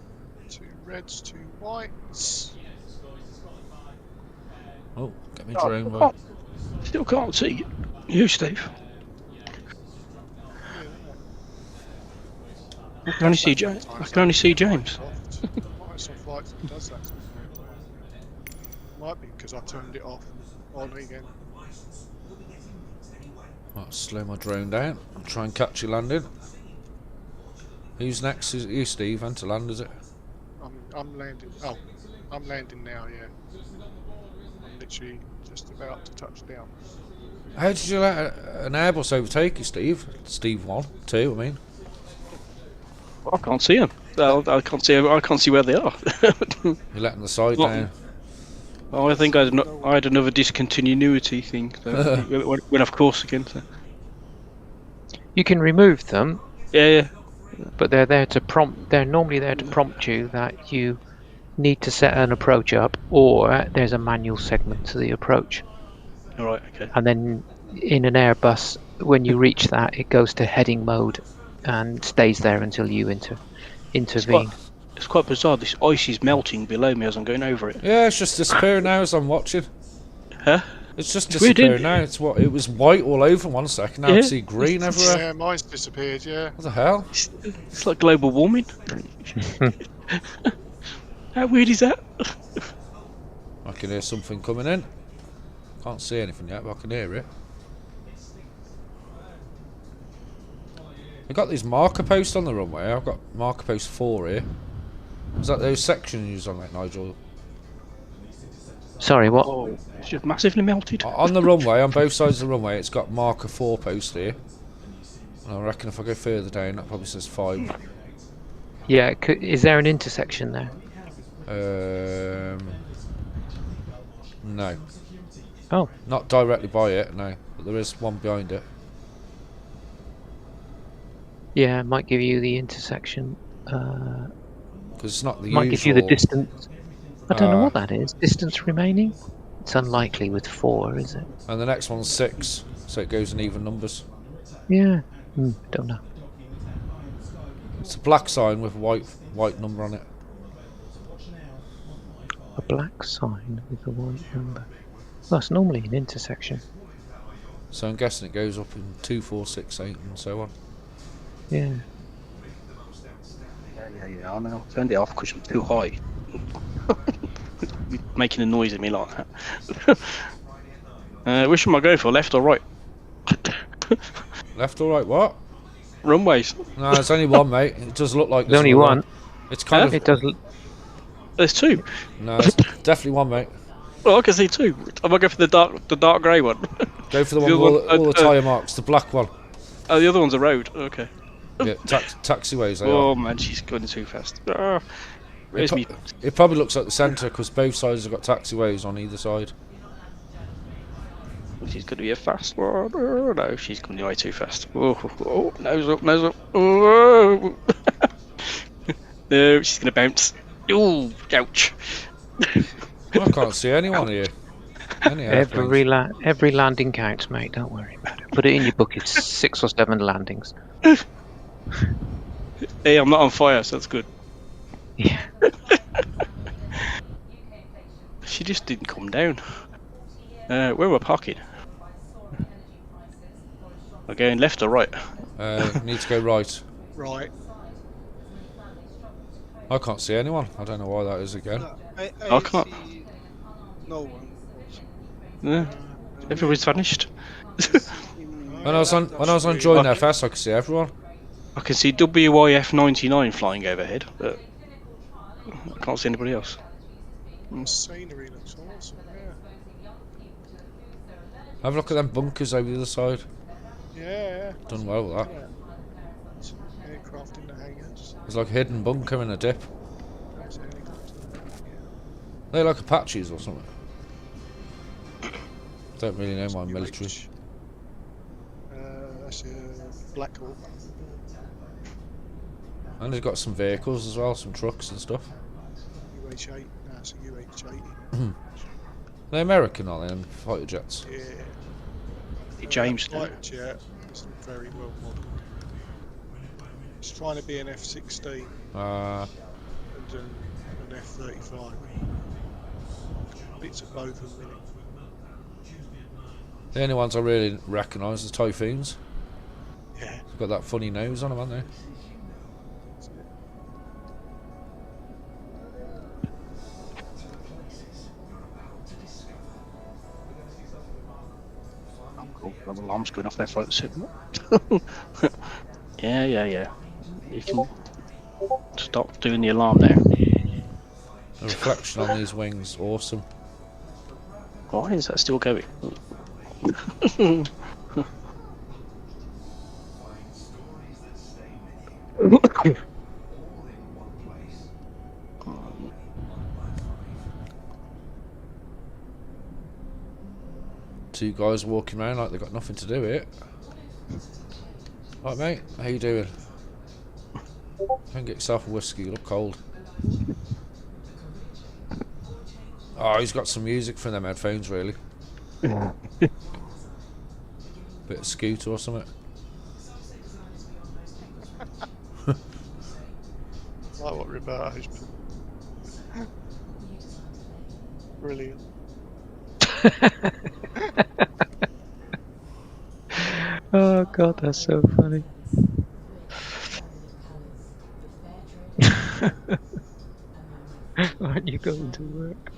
2 reds, 2 whites. Oh, get me drone boy. Still can't see you, Steve. I can only see James. I can only see James. Might have some flights that does that. Might be because I turned it off on again. Right, slow my drone down and try and catch you landing. Who's next? Is it you, Steve? And to land, is it? I'm landing. Oh, I'm landing now. Yeah. I'm literally just about to touch down. How did you let an Airbus overtake you, Steve? Steve 1, 2, I mean. I can't see them. I can't see. I can't see where they are. You're letting the side down. Oh, I think I had another discontinuity thing. So went off course again. So. You can remove them. Yeah. But they're there to prompt. They're normally there to prompt you that you need to set an approach up, or there's a manual segment to the approach. All right. Okay. And then in an Airbus, when you reach that, it goes to heading mode and stays there until you intervene. It's quite bizarre. This ice is melting below me as I'm going over it. Yeah, it's just disappearing now as I'm watching. Huh? It's just disappearing now. It's what it was white all over 1 second. Now I see green everywhere. Yeah, mine's disappeared. Yeah. What the hell? It's like global warming. How weird is that? I can hear something coming in. Can't see anything yet, but I can hear it. We've got these marker posts on the runway. I've got marker post 4 here. Is that those sections you use on that, Nigel? Sorry, what? Oh, it's just massively melted. On the runway, on both sides of the runway, it's got marker 4 post here. And I reckon if I go further down, that probably says 5. Yeah, is there an intersection there? No. Oh. Not directly by it, no. But there is one behind it. Yeah, it might give you the intersection. Because it's not the might usual... give you the distance. I don't know what that is. Distance remaining? It's unlikely with 4, is it? And the next one's 6, so it goes in even numbers. Yeah. Don't know. It's a black sign with a white number on it. A black sign with a white number. Well, it's normally an intersection. So I'm guessing it goes up in 2, 4, 6, 8 and so on. Yeah. Yeah, I know. I turned it off because I'm too high. Making a noise at me like that. Which am I going for, left or right? Left or right, what? Runways. No, there's only one, mate. It does look like there's only one. It's kind of... It does. There's 2. No, it's definitely one, mate. Well, I can see 2. Am I going for the dark grey one? Go for the one with all the tyre marks, the black one. Oh, the other one's a road. Okay. Yeah, taxiways. They oh are. Man, she's going too fast. It probably looks like the centre because both sides have got taxiways on either side. She's going to be a fast one. Oh, no, she's going way too fast. Oh, nose up. Oh. No, she's going to bounce. Oh, ouch. I can't see anyone here. Every landing counts, mate. Don't worry about it. Put it in your book. It's 6 or 7 landings. Hey, I'm not on fire, so that's good. Yeah. She just didn't come down. Where we're parking? We're going left or right? Need to go right. Right. I can't see anyone. I don't know why that is again. I can't. See no one. Yeah. Everybody's vanished. When I was on Join FS, I could see everyone. I can see WYF-99 flying overhead, but I can't see anybody else. Scenery looks awesome, yeah. Have a look at them bunkers over the other side. Yeah. Done well with that. Yeah. Aircraft in the hangars. There's like a hidden bunker in a dip. They're like Apaches or something. Don't really know my military. Blackhawk. And they've got some vehicles as well, some trucks and stuff. UH-8. No, it's a UH-80. They're American, aren't they? Fighter jets. Yeah. James. Fighter jet. It's very well modelled. It's trying to be an F-16 and an F-35. Bits of both of them in it. The only ones I really recognise are Typhoons. Yeah. They've got that funny nose on them, haven't they? Cool. The alarm's going off there for the signal. Yeah. You can stop doing the alarm there. The reflection on these wings, awesome. Why is that still going? Two guys walking around like they've got nothing to do with it. Right, mate, how you doing? Go and get yourself a whiskey, you look cold. Oh, he's got some music from them headphones, really. Bit of Scooter or something. Like what Roberto's been. Brilliant. Oh god, that's so funny. Aren't you going to work?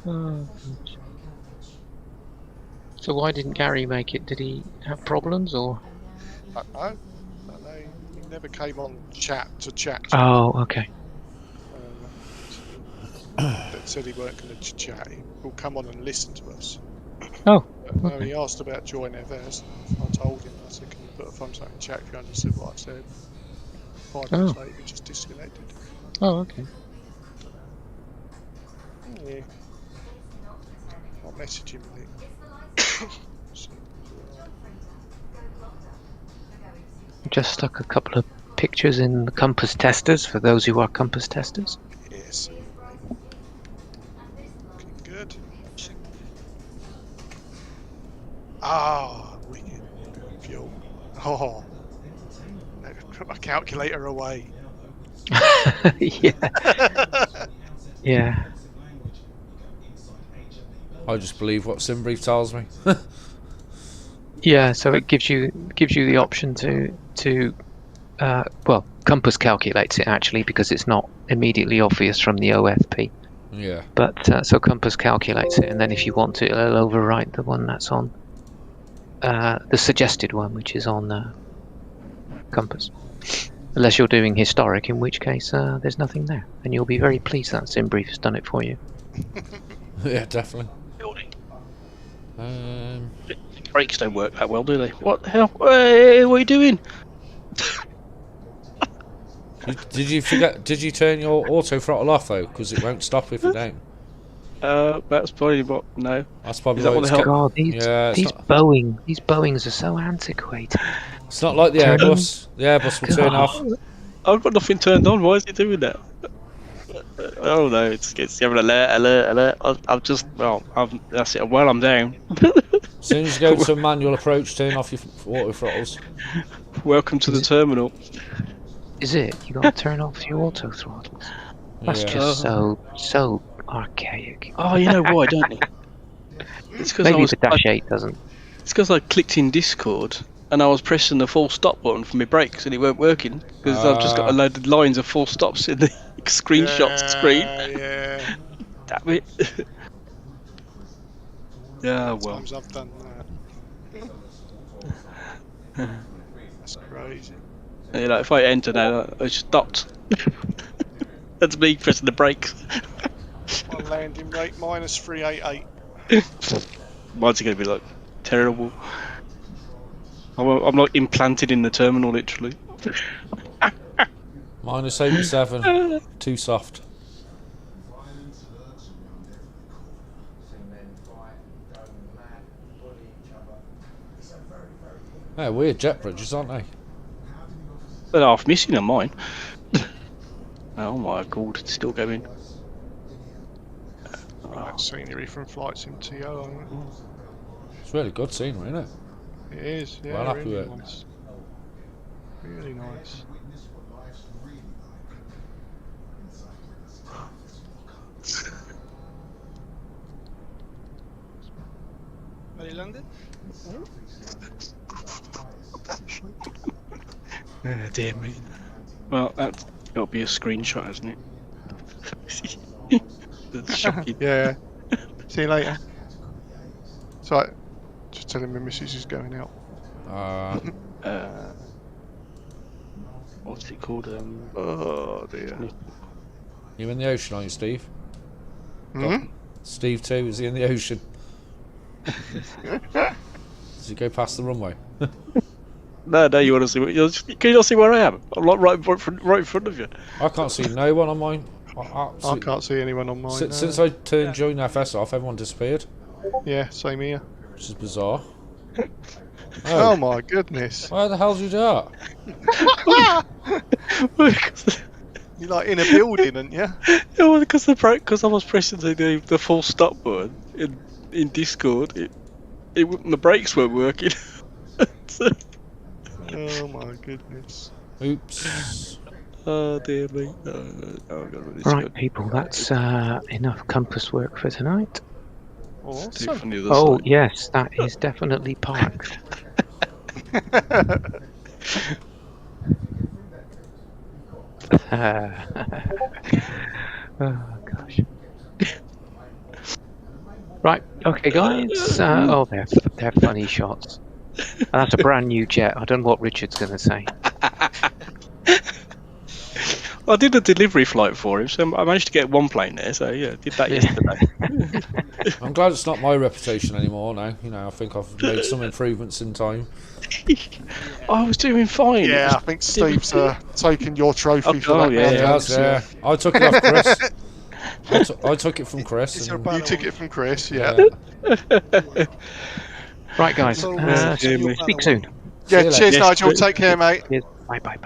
Oh, gosh. So why didn't Gary make it? Did he have problems or? I don't know. He never came on chat. Oh, okay. That said he weren't going to chat. He will come on and listen to us. Oh. No, Okay. he asked about join FS. I told him. I said, "Can you put a thumbs up in chat if you understood what I said?" 5 minutes later, he just disconnected. Oh, okay. Yeah. I'll message him, mate. Just stuck a couple of pictures in the compass testers for those who are compass testers. Yes. Looking good. Ah, wicked. Fuel. Oh. No, put my calculator away. Yeah. Yeah. I just believe what SimBrief tells me. Yeah, so it gives you the option to well, Compass calculates it actually because it's not immediately obvious from the OFP. Yeah. But so Compass calculates it, and then if you want to, it'll overwrite the one that's on the suggested one, which is on Compass. Unless you're doing historic, in which case there's nothing there, and you'll be very pleased that SimBrief has done it for you. Yeah, definitely. Brakes don't work that well, do they? What the hell? Hey, what are you doing? Did you forget? Did you turn your auto throttle off though? Because it won't stop if you don't. That's probably what. No. That's probably Is that why what it's the hell? God, these not, Boeings are so antiquated. It's not like the Airbus. The Airbus will turn off. I've got nothing turned on. Why is it doing that? Oh no, it's having alert. That's it. Well, I'm down. As soon as you go to a manual approach, turn off your auto throttles. Welcome to the terminal. Is it? You got to turn off your auto throttles. That's just so archaic. Oh, you know why, don't you? It's because Maybe the Dash 8 doesn't. It's because I clicked in Discord and I was pressing the full stop button for my brakes and it weren't working because I've just got a load of lines of full stops in the screenshot screen. Yeah. Damn it. Yeah, well. Times I've done that. That's crazy. You know, if I enter now, I stopped. That's me pressing the brakes. My landing rate -388. Mine's going to be like terrible. I'm like implanted in the terminal, literally. -87. Too soft. Yeah, weird jet bridges, aren't they? They're half missing on mine. Oh my god, it's still going. Right, scenery from Flight Sim TO. It's really good scenery, isn't it? It is, yeah, Well happy really with it. nice. Really nice. Are you landed? Dear me. Well, that's got to be a screenshot, hasn't it? That's shocking. Yeah. See you later. It's like, just telling my missus is going out. What's it called? Oh dear. You in the ocean, are you, Steve? Hmm? Steve too, is he in the ocean? Does he go past the runway? No, you want to see? Can you not see where I am? I'm like right in front of you. I can't see no one on mine. I can't see anyone on mine. Since I turned join FS off, everyone disappeared. Yeah, same here. Which is bizarre. Oh my goodness. Why the hell did you do that? You're like in a building, aren't you? Yeah, because I was pressing the full stop button in Discord. The brakes weren't working. Oh my goodness. Oops. Oh dear me. Right, people, that's enough compass work for tonight. Awesome. Oh, yes, that is definitely parked. Oh, gosh. Right, okay, guys. Oh, they're funny shots. And that's a brand new jet. I don't know what Richard's going to say. I did a delivery flight for him, so I managed to get one plane there. So yeah, did that yesterday. I'm glad it's not my reputation anymore now. You know, I think I've made some improvements in time. I was doing fine. Yeah, I think Steve's taken your trophy for that. Yeah. I took it off Chris. I took it from Chris. You took it from Chris, yeah. Right, guys. Speak soon. Yeah, cheers, Nigel. Take care, mate. Bye.